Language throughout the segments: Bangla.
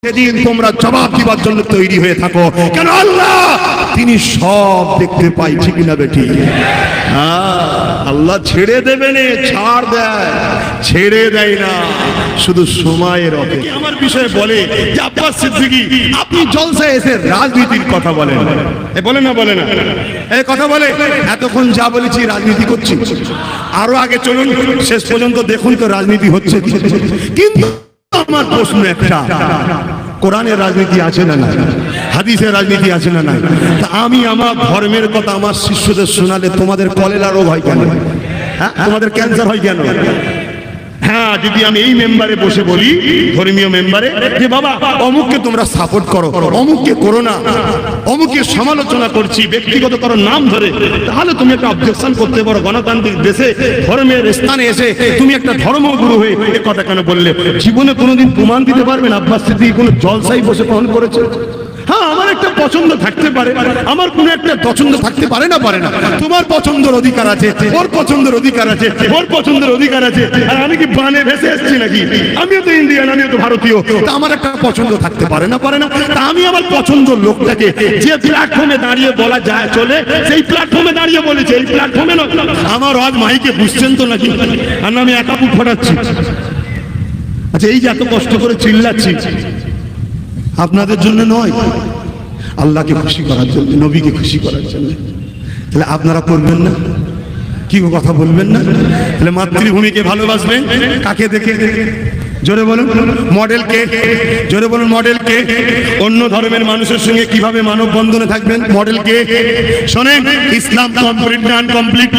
সেদিন তোমরা জবাব দিবার জন্য তৈরি হয়ে থাকো, কেন আল্লাহ তিনি সব দেখতে পাই, ঠিক না বেটি? আল্লাহ ছেড়ে দেবে না, ছাড় দেয়, ছেড়ে দেয় না, শুধু সময়ের অপেক্ষা। আমার বিষয়ে বলে যে আব্বাস সিদ্দিকী আপনি জলসায় এসে রাজনীতির কথা বলেন, বলে না বলে না এই কথা বলে। এতক্ষণ যা বলেছি রাজনীতি করছি, আরো আগে চলুন, শেষ পর্যন্ত দেখুন তো রাজনীতি হচ্ছে। কিন্তু আমার প্রশ্ন একটা, কোরআনের রাজনীতি আছে না নাই? হাদিসের রাজনীতি আছে না নাই? তা আমি আমার ধর্মের কথা আমার শিষ্যদের শোনালে তোমাদের কলেরা রোগ হয় কেন? হ্যাঁ, তোমাদের ক্যান্সার হয় কেন? হ্যাঁ, যদি আমি এই মেম্বারে বসে বলি, ধর্মীয় মেম্বারে, যে বাবা অমুককে তোমরা সাপোর্ট করো, অমুককে করো না, অমুকের সমালোচনা করছি ব্যক্তিগত কারো নাম ধরে, তাহলে তুমি একটা অবজেকশন করতে পারো। গণতান্ত্রিক দেশে ধর্মের স্থানে এসে তুমি একটা ধর্মগুরু হয়ে এ কথা কেন বললে? জীবনে কোনোদিন প্রমাণ দিতে পারবেন আব্বাস সিদ্দিকী কোনো জলসাই বসে গ্রহণ করেছে? হ্যাঁ, আমার একটা পছন্দ থাকতে পারে, আমার কোনো একটা পছন্দ থাকতে পারে না, পারে না। তোমার পছন্দের অধিকার আছে, ওর পছন্দের অধিকার আছে, ওর পছন্দের অধিকার আছে। আর আমি কি বানে ভেসে এসেছি নাকি? আমিও তো ইন্ডিয়ান, আমিও তো ভারতীয়, তা আমার একটা পছন্দ থাকতে পারে না, পারে না। তা আমি আমার পছন্দের লোকটাকে যে প্ল্যাটফর্মে দাঁড়িয়ে বলা যায় চলে, সেই প্ল্যাটফর্মে দাঁড়িয়ে বলেছে, এই প্ল্যাটফর্মে না। আমার আজ মাইকে বুঝছেন তো নাকি? আর আমি একা বুক ফোটাচ্ছি। আচ্ছা, এই যে এত কষ্ট করে চিল্লাচ্ছি আপনাদের জন্য নয়, আল্লাহকে খুশি করার জন্য, নবীকে খুশি করার জন্য। তাহলে আপনারা করবেন না? কি কথা বলবেন না? তাহলে মাতৃভূমিকে ভালোবাসবেন কাকে দেখে? জোরে বলুন মডেল কে? জোরে বলুন মডেল কে? অন্য ধর্মের মানুষের সঙ্গে কিভাবে মানব বন্ধনে থাকবেন, মডেল কে? শোনেন, ইসলাম কমপ্লিট না আনকমপ্লিট?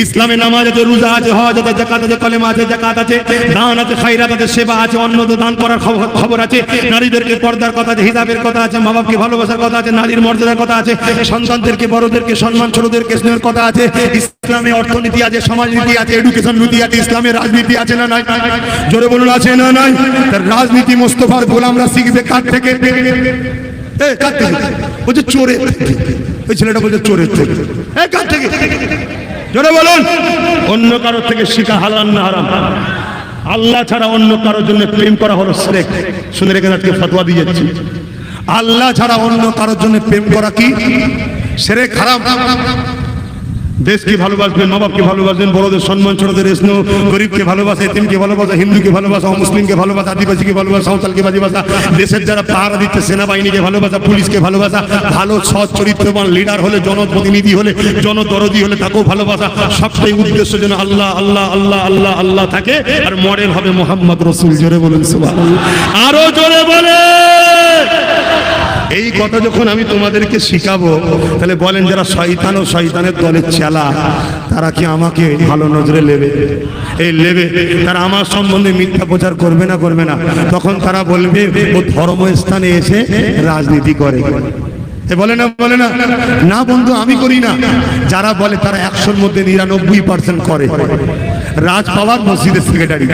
ইসলামে নামাজ আছে, রোজা আছে, হজ আছে, যাকাত আছে, কালেমা আছে, যাকাত আছে, দান আছে, খায়রাত আছে, সেবা আছে, অন্ন দান করার খবর আছে, নারীদেরকে পর্দার কথা আছে, হিজাবের কথা আছে, মা বাপকে ভালোবাসার কথা আছে, নারীর মর্যাদার কথা আছে, সন্তানদেরকে বড়দেরকে সম্মান, ছোটদেরকে স্নেহের কথা আছে। ইসলামে অর্থনীতি আছে, সমাজনীতি আছে, এডুকেশন নীতি আছে। ইসলামের রাজনীতি আছে না নাই? জোরে বলুন আছে না নাই? তার রাজনীতি মোস্তফার গোলামরা শিখবে কার থেকে? কার থেকে? বলছে চোরের থেকে। ওই ছেলেটা বলছে চোরের থেকে। কার থেকে? জোরে বলুন। অন্য কারোর থেকে শিখা হালাল না হারাম? আল্লাহ ছাড়া অন্য কারোর জন্য প্রেম করা হলো শিরক। শুনে রেখে আজকে ফতোয়া দিয়ে যাচ্ছি, আল্লাহ ছাড়া অন্য কারোর জন্য প্রেম করা কি শিরক, হারাম। দেশকে ভালোবাসবেন, মা বাপকে ভালোবাসবেন, বড়দের সম্মান, ছোটদের স্নেহ, গরিবকে ভালোবাসা, এতিমকে ভালোবাসা, হিন্দুকে ভালোবাসা, মুসলিমকে ভালোবাসা, আদিবাসীকে ভালোবাসা, সাঁওতালকে ভালোবাসা, দেশের যারা পাহারা দিচ্ছে সেনাবাহিনীকে ভালোবাসা, পুলিশকে ভালোবাসা, ভালো সৎ চরিত্রবান লিডার হলে, জনপ্রতিনিধি হলে, জনদরদি হলে তাকেও ভালোবাসা। সবটাই উদ্দেশ্য যেন আল্লাহ আল্লাহ আল্লাহ আল্লাহ আল্লাহ থাকে। আর মডেল হবে মোহাম্মদ রসুল। জোরে বলুন সুবহানাল্লাহ, আরো জোরে বলে। এই কথা যখন আমি তোমাদেরকে শিখাবো, তাহলে বলেন যারা শয়তান ও শয়তানের দলের চেলা, তারা কি আমাকে ভালো নজরে নেবে? এই নেবে, তারা আমার সম্বন্ধে মিথ্যা প্রচার করবে না, করবে না? তখন তারা বলবে ও ধর্মস্থানে এসে রাজনীতি করে। বলে না, বলে না? না বন্ধু, আমি করি না। যারা বলে তারা 100-র মধ্যে 99% করে। রাজ পাওয়ার মসজিদের সেক্রেটারি।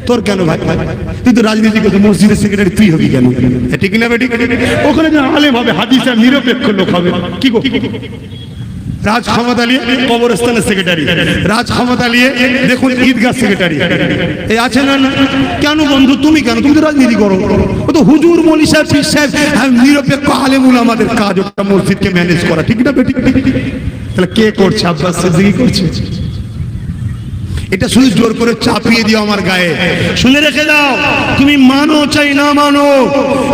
তোর কেন ভাই? তুই তো রাজনীতি করতে, মসজিদের সেক্রেটারি তুই হবি কেন? ঠিক না বেটি? ওখানে যে আলেম হবে, হাদিস আর নিরপেক্ষ লোক হবে। কি গো, রাজ ক্ষমতা নিয়ে কবরস্থানের সেক্রেটারি, রাজ ক্ষমতা নিয়ে দেখুন ঈদগাহ সেক্রেটারি, এই আছে না? কেন বন্ধু তুমি কেন? তুমি তো রাজনীতি করো। ও তো হুজুর, মৌলী সাহেব, পীর সাহেব, নিরপেক্ষ আলেমুল আমাদের কাজ ওটা মসজিদকে ম্যানেজ করা। ঠিক না বেটি? তাহলে কে করছে? আব্বাস সিদ্দিকী করছে। এটা শুধু জোর করে চাপিয়ে দিও আমার গায়ে। শুনে রেখে দাও, তুমি মানো চাই না মানো,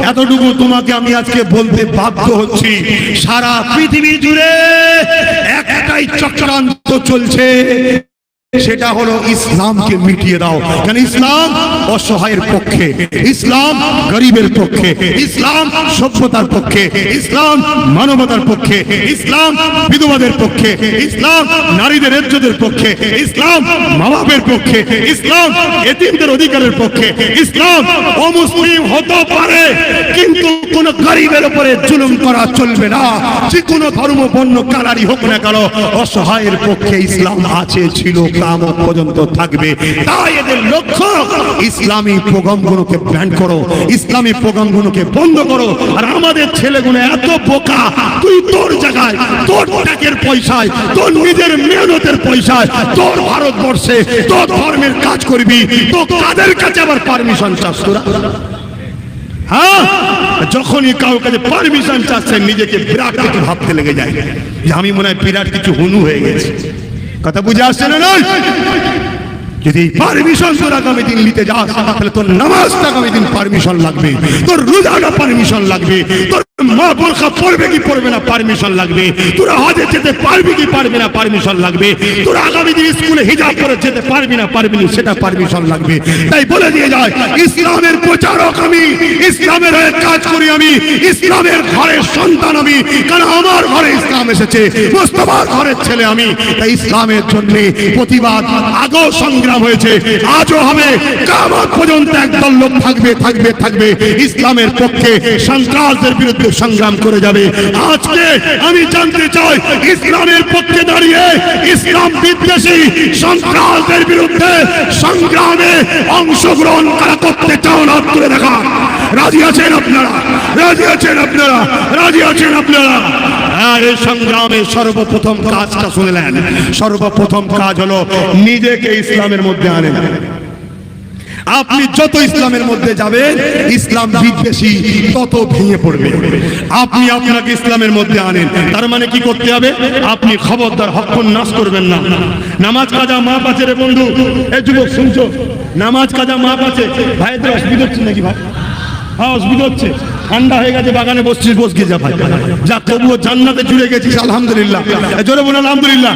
এতটুকু তোমাকে আমি আজকে বলতে বাধ্য হচ্ছি। সারা পৃথিবী জুড়ে একটাই চক্রান্ত চলছে, সেটা হলো ইসলামকে মিটিয়ে দাও। কেন? ইসলাম অসহায়ের পক্ষে, ইসলাম গরিবের পক্ষে, ইসলাম সভ্যতার পক্ষে, ইসলাম মানবতার পক্ষে, ইসলাম বিধবাদের পক্ষে, ইসলাম নারীদের ইজ্জতের পক্ষে, ইসলাম মা বাপের পক্ষে, ইসলাম এতিমদের অধিকারের পক্ষে। ইসলাম অমুসলিম হতে পারে, কিন্তু কোন গরিবের উপরে জুলুম করা চলবে না। যে কোনো ধর্ম, বর্ণ, কালারই হোক না কেন, অসহায়ের পক্ষে ইসলাম আছে, ছিল, কিয়ামত পর্যন্ত থাকবে। তাই এদের লক্ষ্য ইসলামী প্রোগ্রামগুলোকে ব্যান করো, ইসলামী প্রোগ্রামগুলোকে বন্ধ করো। আর আমাদের ছেলেগুলো এত বোকা, তুই তোর জায়গায়, তোর টাকার পয়সায়, তোর নিজের মেহনতের পয়সায়, তোর ভারতবর্ষে তোর ধর্মের কাজ করবি, তো কাদের কাছে আবার পারমিশন চাস তোরা? হ্যাঁ, যখনই কারো কাছে পারমিশন চাচ্ছেন নিজেকে বিরাট কিছু ভাবতে লেগে যায় যে আমি মনে হয় বিরাট কিছু হনু হয়ে গেছে। কথা বুঝে আসছে না? নয়, যদি পারমিশন তোর আগামী দিন নিতে যাস তাহলে তোর নামাজটা আগামী দিন পারমিশন লাগবে, তোর রোজাটা পারমিশন লাগবে, তোর মা বোরখা পড়বে কি পড়বে না পারমিশন লাগবে, তোরা হজে যেতে পারবি কি পারবি না পারমিশন লাগবে, তোরা আগামী দিন স্কুলে হিজাব করে যেতে পারবি না পারবি না সেটা পারমিশন লাগবে। তাই বলে দিয়ে যায় ইসলামের প্রচারক আমি, ইসলামের হয়ে কাজ করি আমি, ইসলামের ঘরের সন্তান আমি, কারণ আমার ঘরে ইসলাম এসেছে, মুস্তাফার ঘরের ছেলে আমি। তাই ইসলামের জন্য প্রতিবাদ আগেও সংগ্রাম হয়েছে, আজও হবে, কিয়ামত পর্যন্ত একদল লোক থাকবে থাকবে থাকবে ইসলামের পক্ষে, সন্ত্রাসদের বিরুদ্ধে সংগ্রাম করে যাবে। আজকে আমি জানতে চাই ইসলামের পক্ষে দাঁড়িয়ে ইসলাম বিদ্বেষী সন্ত্রাসদের বিরুদ্ধে সংগ্রামে অংশগ্রহণ করা করতে চাও না করে দেখা রাজি আছেন আপনারা? রাজি আছেন আপনারা? রাজি আছেন আপনারা? এই সংগ্রামে সর্বপ্রথম কাজটা শুনলেন, সর্বপ্রথম কাজ হলো নিজেকে ইসলামের মধ্যে আনেন। আপনি যত ইসলামের মধ্যে যাবেন ইসলাম বিদ্বেষী তত ভেঙে পড়বে। আপনি আপনাকে ইসলামের মধ্যে আনেন, তার মানে কি করতে হবে? আপনি খবরদার হক নাশ করবেন না। নামাজ কাজা মাপ আছে রে বন্ধু, এই যুবক শুনছো? নামাজ কাজা মাপ আছে। ভাইদের অসুবিধা হচ্ছে নাকি ভাই? হ্যাঁ অসুবিধা হচ্ছে, ঠান্ডা হয়ে গেছে, বাগানে বসছিস, বসকে যা ভাই, যা তবুও জান্নাতে জুড়ে গেছিস আলহামদুলিল্লাহ। জোরে বলুন আলহামদুলিল্লাহ।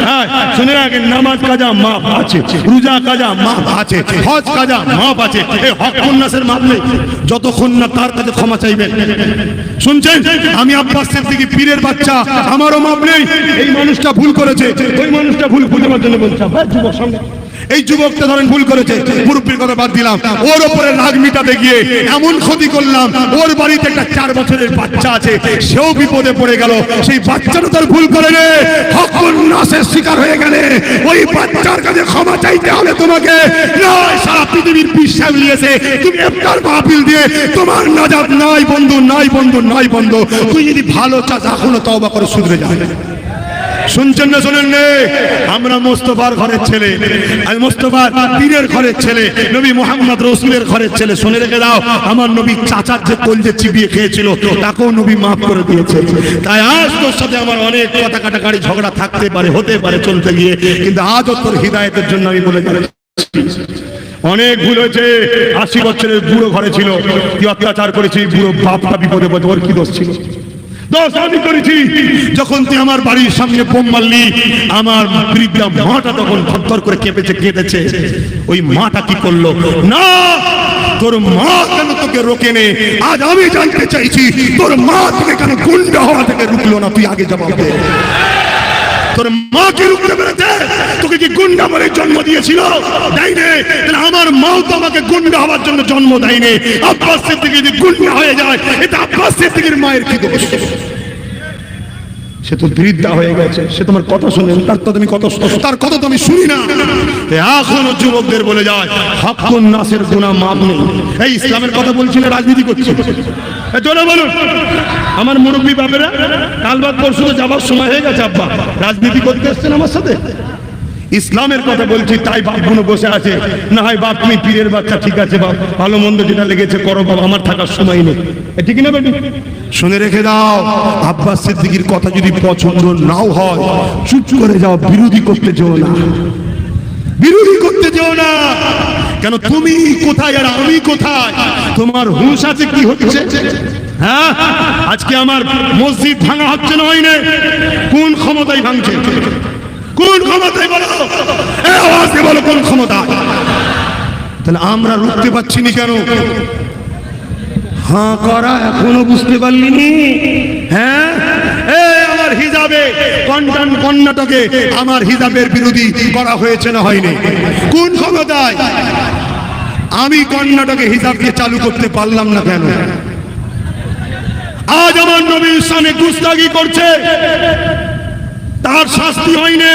হ্যাঁ শুনে রাখেন, নামাজ কাজা মাপ আছে, রোজা কাজা মাপ আছে, হজ কাজা মাপ আছে, এই হক উন্নাসের মাপ নেই যতক্ষণ না তার কাছে ক্ষমা চাইবেন। শুনছেন? আমি আব্বাস সিদ্দিকী পীরের বাচ্চা, আমারও মাপ নেই। এই মানুষটা ভুল করেছে, ওই মানুষটা ভুল বুঝবার জন্য বলছে যুবক সঙ্গে এই যুবকটা ধরেন ভুল করেছে, মুরব্বির কথা বাদ দিলাম, ওর উপরে রাগ মিটাতে গিয়ে এমন ক্ষতি করলাম, ওর বাড়িতে একটা 4 বছরের বাচ্চা আছে, সেও বিপদে পড়ে গেল। সেই বাচ্চাটা তার ভুল করে রে হকুন নাশের শিকার হয়ে গেলে ওই বাচ্চার কাছে ক্ষমা চাইতে হবে তোমাকে। নয় সারা পৃথিবীর বিশ্বাস নিয়েছে তুমি ইফতার মাহফিল দিয়ে তোমার নাজাত নাই বন্ধু, নাই বন্ধু, নাই বন্ধু। তুই যদি ভালো চাস এখনো তওবা করে শুধরে যাবে। শুনছেন না? শোনেন নে? আমরা মোস্তফার ঘরের ছেলে, আমি মোস্তফার পীরের ঘরের ছেলে, নবী মুহাম্মদ রাসূলের ঘরের ছেলে। শুনে রেখে দাও, আমার নবী চাচার যে কলজে চিবিয়ে খেয়েছিল তাকেও নবী মাফ করে দিয়েছে। তাই আজ তোর সাথে আমার অনেক কথা কাটাকাটি ঝগড়া থাকতে পারে, হতে পারে চলতে গিয়ে, কিন্তু আজও তোর হিদায়াতের জন্য আমি বলে যাচ্ছি অনেক ভুল হয়েছে। 80 বছরের বুড়ো ঘরে ছিল, তুই অত্যাচার করেছিস, বুড়ো বাপটা বিপদে পড়ে, ওর কি দোষ ছিল? দোষ আমি করেছি। যখন তুই আমার বাড়ির সামনে বোম মারলি, আমার বৃদ্ধা মাটা তখন থরথর করে কেঁপেছে, কেঁদেছে। ওই মাটা কি করলো? না, তোর মা কেন তোকে রোকে নে? আজ আমি জানতে চাইছি তোর মা তোকে কেন গুন্ডা হওয়া থেকে রুকলো না? তুই আগে জবাব দে। তোর মা কি রুখতে পেরেছে? তোকে কি গুন্ডা বলে জন্ম দিয়েছিল? দেয়নি। তাহলে আমার মাও তো আমাকে গুন্ডা হওয়ার জন্য জন্ম দেয়নি। আব্বাস সিদ্দিকী যদি গুন্ডা হয়ে যায়, এটা আব্বাস সিদ্দিকীর মায়ের কি দোষ? সে তো বৃদ্ধা হয়ে গেছে, সে তোমার কথা শুনে, তার কথা তো আমি শুনি না। এখনো যুবকদের বলে যায় হকুন নাসের গুনাহ মাপ নেই। এই ইসলামের কথা বলছি না, রাজনীতি করছি। চলো বলুন আমার মুরব্বী বাপেরা, কাল বাদ পরশু তো যাবার সময় হয়ে গেছে, আব্বা রাজনীতি করতে এসছেন আমার সাথে। ইসলামের কথা বলছি, তাই বাপগুলো বসে আছে। না হয় বাপ তুমি পীরের বাচ্চা, ঠিক আছে বাপ, ভালো মন্দ যেটা লেগেছে করো বাবা, আমার থাকার সময় নেই। ঠিক না বেটি? শুনে রেখে দাও, আব্বাস সিদ্দিকীর কথা যদি পছন্দ নাও হয়, চুপ করে যাও, বিরোধী করতে যেও না, বিরোধী করতে যেও না। কেন তুমি কোথায় আর আমি কোথায়? তোমার হুঁশ আছে কি হচ্ছে? হ্যাঁ, আজকে আমার মসজিদ ভাঙা হচ্ছে না, হয় না? কোন ক্ষমতায় ভাঙছে? কোন ক্ষমতায় বলো? আওয়াজ দিয়ে বলো কোন ক্ষমতা? তাহলে আমরা রুখতে পারছি না কেন? হ্যাঁ করা এখনো বুঝতে পারলি নি? হ্যাঁ, আমার হিজাবে কর্ণাটকে আমার হিজাবের বিরোধী করা হয়েছে না হয়নি? কোন ক্ষমতায়? আমি কর্ণাটকে হিজাবকে চালু করতে পারলাম না কেন? আজ আমার নবীর সামনে গুস্তাগি করছে, তার শাস্তি হয়নি।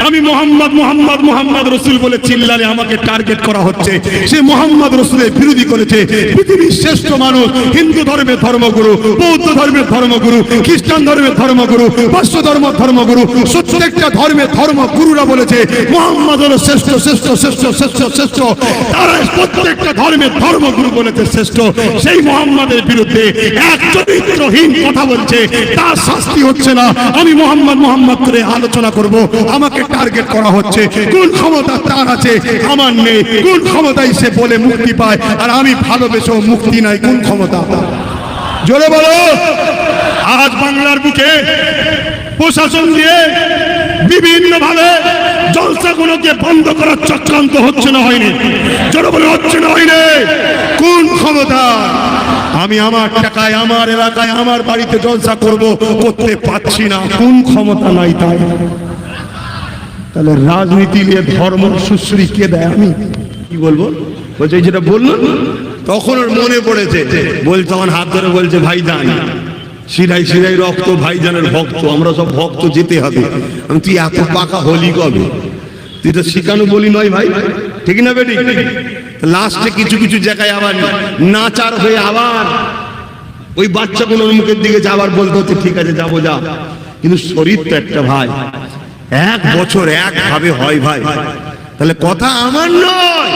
আমি মোহাম্মদ মোহাম্মদ মোহাম্মদ রসুল বলে চিল্লালে আমাকে টার্গেট করা হচ্ছে। সে মোহাম্মদ রসুলের বিরোধী করেছে। পৃথিবীর শ্রেষ্ঠ মানুষ, হিন্দু ধর্মের ধর্মগুরু, বৌদ্ধ ধর্মের ধর্মগুরু, খ্রিস্টান ধর্মের ধর্মগুরু, পার্শ্ব ধর্ম ধর্মগুরু, প্রত্যেকটা ধর্মের ধর্মগুরুরা বলেছে মোহাম্মদ হলো শ্রেষ্ঠ শ্রেষ্ঠ শ্রেষ্ঠ শ্রেষ্ঠ শ্রেষ্ঠ। তারা প্রত্যেকটা ধর্মের ধর্মগুরু বলেছে শ্রেষ্ঠ। সেই মোহাম্মদের বিরুদ্ধে এক চরিত্রহীন কথা বলছে, তার শাস্তি হচ্ছে না। আমি মোহাম্মদ মোহাম্মদ করে আলোচনা করব, আমাকে টার্গেট করা হচ্ছে। কোন ক্ষমতা তার আছে, আমার নেই? কোন ক্ষমতায় সে বলে মুক্তি পায়, আর আমি ভালোবেসেও মুক্তি নাই? কোন ক্ষমতা? জোরে বলো। আজ বাংলার বুকে প্রশাসন দিয়ে বিভিন্ন ভাবে জলসাগুলোকে বন্ধ করার চক্রান্ত হচ্ছে না হয়নি? জোরে বলে হচ্ছে না হয়নি? কোন ক্ষমতা? আমি আমার টাকায় আমার এলাকায় আমার বাড়িতে জলসা করব, করতে পারছি না। কোন ক্ষমতা নাই তাই? তাহলে রাজনীতি নিয়ে ধর্ম সুশ্রী কে দেয়? আমি কি বলবো? বলছে যেটা বললো তখন ওর মনে পড়েছে, বলছে আমার হাত ধরে বলছে ভাইজান, শিরাই শিরাই রক্ত ভাইজানের ভক্ত, আমরা সব ভক্ত, যেতে হবে। আমি তুই এত পাকা হলি কবে? তুই তো শিখানো বলি নয় ভাই, ঠিক না বেটি? লাস্টে কিছু কিছু জায়গায় আবার নাচার হয়ে আবার ওই বাচ্চাগুলোর মুখের দিকে যাবার বলতে হচ্ছে ঠিক আছে যাবো যা, কিন্তু শরীর তো একটা ভাই, এক বছর একভাবে হয় ভাই। তাহলে কথা আমার নয়,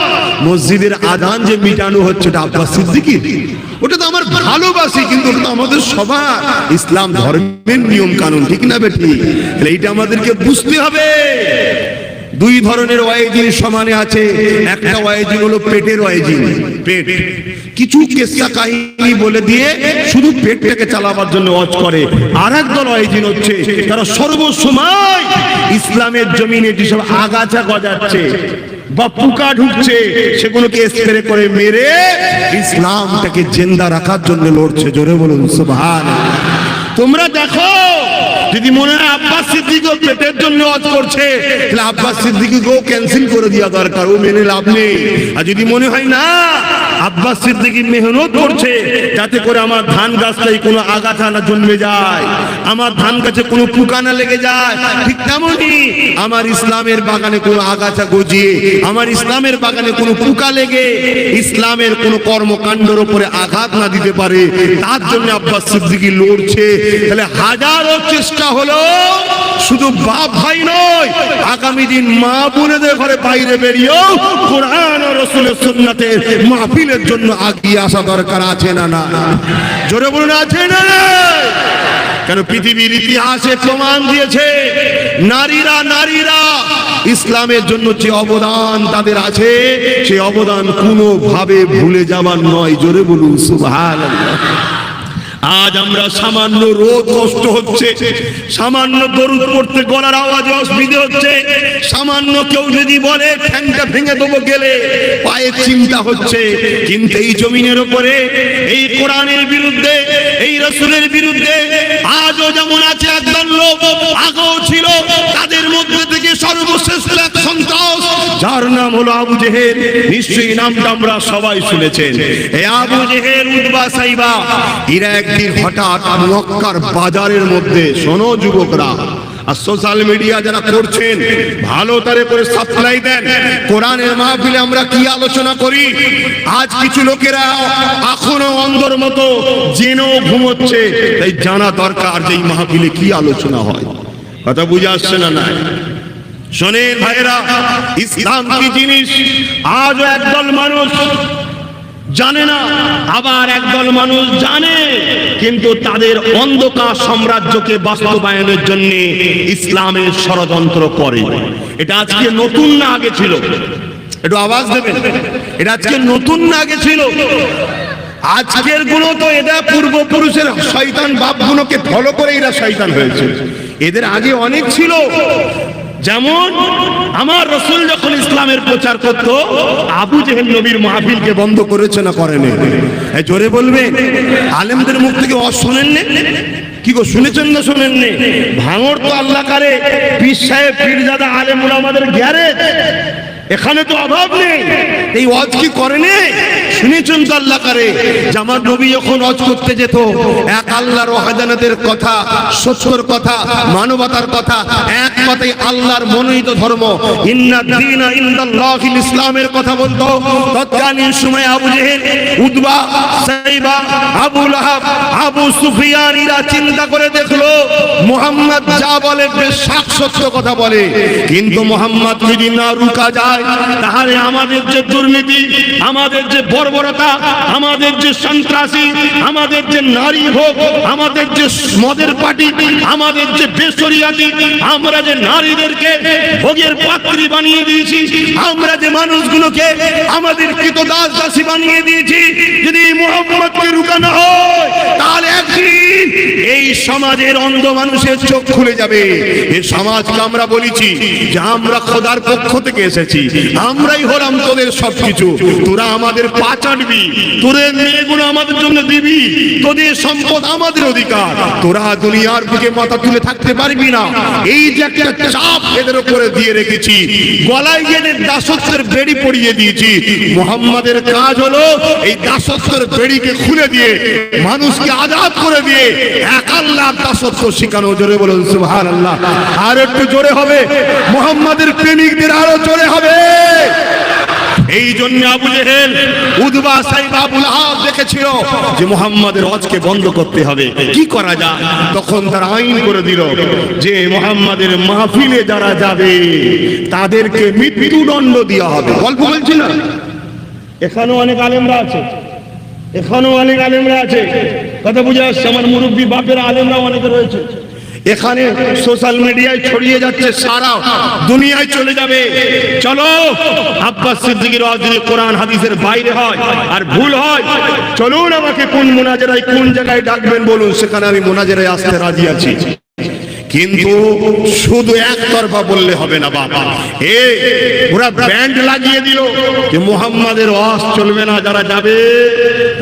মসজিদের আজান যে মিটানো হচ্ছে ওটা আব্বাস সিদ্দিকীর, ওটা তো আমার ভালোবাসি, কিন্তু ওটা তো আমাদের সবার ইসলাম ধর্মের নিয়ম কানুন, ঠিক না বেটি? তাহলে এইটা আমাদেরকে বুঝতে হবে। দুই ধরনের ওয়াইজিন সমানে আছে। একটা ওয়াইজিন হলো পেটের ওয়াইজিন, পেট কিছু কেসা কাহিনী বলে দিয়ে শুধু পেটটাকে চালাবার জন্য ওয়াজ করে। আর একদল ওয়াইজিন হচ্ছে তারা সর্বসময় ইসলামের জমিনে যেসব আগাছা গজাচ্ছে বা পোকা ঢুকছে সেগুলোকে স্প্রে করে মেরে ইসলামটাকে জিন্দা রাখার জন্য লড়ছে। জোরে বলুন সুবহানাল্লাহ। তোমরা দেখো, যদি মনে হয় আব্বাস সিদ্দিকও পেটের জন্য ওয়াজ করছে, তাহলে আব্বাস সিদ্দিকীকেও ক্যান্সেল করে দেওয়া দরকার, ও মেনে লাভ নেই। আর যদি মনে হয় না আব্বাস সিদ্দিকী মেহনত করছে যাতে করে আমার ধান গাছটাই কোনো আগাছা না জন্মে যায়, আমার ধান গাছে কোনো পোকা না লেগে যায়, ঠিক তেমনই আমার ইসলামের বাগানে কোনো আগাছা গজিয়ে, আমার ইসলামের বাগানে কোনো পোকা লেগে ইসলামের কোনো কর্মকাণ্ডের উপরে আঘাত না দিতে পারে, তার জন্য আব্বাস সিদ্দিকী লড়ছে। তাহলে হাজারো চেষ্টা হলো, শুধু বাপ ভাই নয়, আগামী দিন মা বোনেদের ঘরে বাইরে বেরিয়েও কোরআন ও রাসূলের সুন্নাতের মাহফিলের জন্য আগিয়ে আসা দরকার আছে না? না জোরে বলুন, আছে না? কেন পৃথিবীর ইতিহাসে প্রমাণ দিয়েছে নারীরা ইসলামের জন্য যে অবদান তাদের আছে, সেই অবদান কোনোভাবে ভুলে যাবার নয়। জোরে বলুন সুবহানাল্লাহ। আজ আমরা সামান্য রোদ কষ্ট হচ্ছে, সামান্য দরুদ পড়তে গলার আওয়াজে অসুবিধা হচ্ছে, সামান্য কেউ যদি বলে ঠ্যাংটা ভেঙে দেবো গেলে পায়ে চিন্তা হচ্ছে, কিন্তু এই জমিনের উপরে এই কোরআনের বিরুদ্ধে, এই রাসূলের বিরুদ্ধে আজও যেমন আছে একদল লোক, আগেও ছিল, তাদের মধ্যে থেকে সর্বশ্রেষ্ঠ এক সন্ত্রাস যার নাম হলো আবু জেহেল। নিশ্চয়ই নামটা আমরা সবাই শুনেছেন। এই আবু জেহেল, উতবা, সাইবা, এরা একদিন হঠাৎ মক্কার বাজারের মধ্যে, শোনো যুবকরা, আর সোশ্যাল মিডিয়া যারা করছেন ভালো তারে করে সাপ্লাই দেন, কোরআনের মাহফিলে আমরা কি আলোচনা করি, আজ কিছু লোকেরা এখনো অন্ধর মতো জেনেও ঘুমোচ্ছে। তাই জানা দরকার যে এই মাহফিলে কি আলোচনা হয়। কথা বুঝে আসছে না? না শোনেন ভাইরা, ইসলাম কি জিনিস আজও একদল মানুষ জানে না, আবার একদল মানুষ জানে, কিন্তু তাদের অন্ধকার সাম্রাজ্যকে বাস্তবায়নের জন্য ইসলামের ষড়যন্ত্র করে। এটা আজকে নতুন না আগে ছিল? একটু আওয়াজ দেবেন। এটা আজকে নতুন না আগে ছিল? আজকের গুলো তো এটা পূর্বপুরুষের শয়তান বাপগুলোকে ফলো করে এরা শয়তান হয়েছে। এদের আগে অনেক ছিল। যেমন আমার রাসূল যখন ইসলামের প্রচার করত, আবু জেহেল নবীর মাহফিলকে বন্ধ করেছে না করেনি? জোরে বলবেন। আলেমদের মুখ থেকে শোনেন না? কি গো, শুনেছেন না শোনেন না? ভাঙড় তো আল্লাহ কারে পীর সাহেব, পীরজাদা, আলেম ওলামাদের গ্যারেজ। এখানে তো অভাব নেই, এই ওয়াজ কি করেনি? শুনেছেন তো আল্লাহ করে যে আমার নবী যখন ওয়াজ করতে যেত, এক আল্লাহর ওয়াহদানিয়তের কথা, সত্যর কথা, মানবতার কথা, এক কথাই আল্লাহর মনোনীত ধর্ম ইন্নাদ দীনা ইনদাল্লাহিল ইসলামের কথা বলতো। তৎকালীন সময় আবু জেহেল, উতবা, সাইবা, আবু লাহাব, আবু সুফিয়ান এরা চিন্তা করে দেখলো মুহাম্মদ যা বলে বেশ সত্য কথা বলে, কিন্তু মুহাম্মদ যদি না রুকা যায় তাহলে আমাদের যে দুর্নীতি, আমাদের যে বর্বরতা, আমাদের যে সন্ত্রাসী, আমাদের যে নারী ভোগ, আমাদের যে মদের পার্টি, আমাদের যে বেশরিয়াতি, আমরা যে নারীদেরকে ভোগের পাত্রী বানিয়ে দিয়েছি, আমরা যে মানুষগুলোকে আমাদের কৃতদাস দাসী বানিয়ে দিয়েছি, যদি মুহাম্মদকে রুকানো হয় তাহলে একদিন এই সমাজের অন্ধ মানুষের চোখ খুলে যাবে। এই সমাজকে আমরা বলেছি যে আমরা খোদার পক্ষ থেকে এসেছি, আমরাই হলাম তোদের সবকিছু, তোরা আমাদের পা চাটবি, তোদের মেয়েগুলো আমাদের জন্য দিবি, তোদের সম্পদ আমাদের অধিকার, তোরা দুনিয়ার বুকে মাথা তুলে থাকতে পারবি না। এই যে একটা চাপ এদের উপরে দিয়ে রেখেছি, গলায় গেলে দাসত্বের বেড়ি পরিয়ে দিয়েছি। মুহাম্মাদের কাজ হলো এই দাসত্বের বেড়িকে খুলে দিয়ে মানুষকে আজাদ করে দিয়ে এক আল্লাহর দাসত্ব শিখানো। জোরে বলুন সুবহানাল্লাহ। আর একটু জোরে হবে, মুহাম্মাদের প্রেমিকদের আরো জোরে হবে। এই জন্য আবু জেহেল, উতবা, সাইবা, আবু লাহাব দেখেছিল যে মুহাম্মাদের ওয়াজকে বন্ধ করতে হবে, কি করা যায়? তখন তারা আইন করে দিল যে মুহাম্মাদের মাহফিলে যারা যাবে তাদেরকে মৃত্যুদণ্ড দেওয়া হবে। গল্প বলছি না, এখানেও অনেক আলেমরা আছে, এখানেও অনেক আলেমরা আছে, কথা বুঝে আসছে? আমার মুরব্বী বাপের আলেমরা অনেকে রয়েছে, এখানে সোশ্যাল মিডিয়ায় ছড়িয়ে যাচ্ছে, সারা দুনিয়ায় চলে যাবে। চলো আব্বাস সিদ্দিকীর ওয়াজ যদি কোরআন হাদিসের বাইরে হয় আর ভুল হয়, চলুন আমাকে কোন মুনাজারায় কোন জায়গায় ডাকবেন বলুন, সেখানে আমি মুনাজারায় আসতে রাজি আছি। কিন্তু শুধু একতরফা বললে হবে না বাবা। ওরা ব্যান্ড লাগিয়ে দিল যে মুহাম্মাদের ওয়াজ চলবে না, যারা যাবে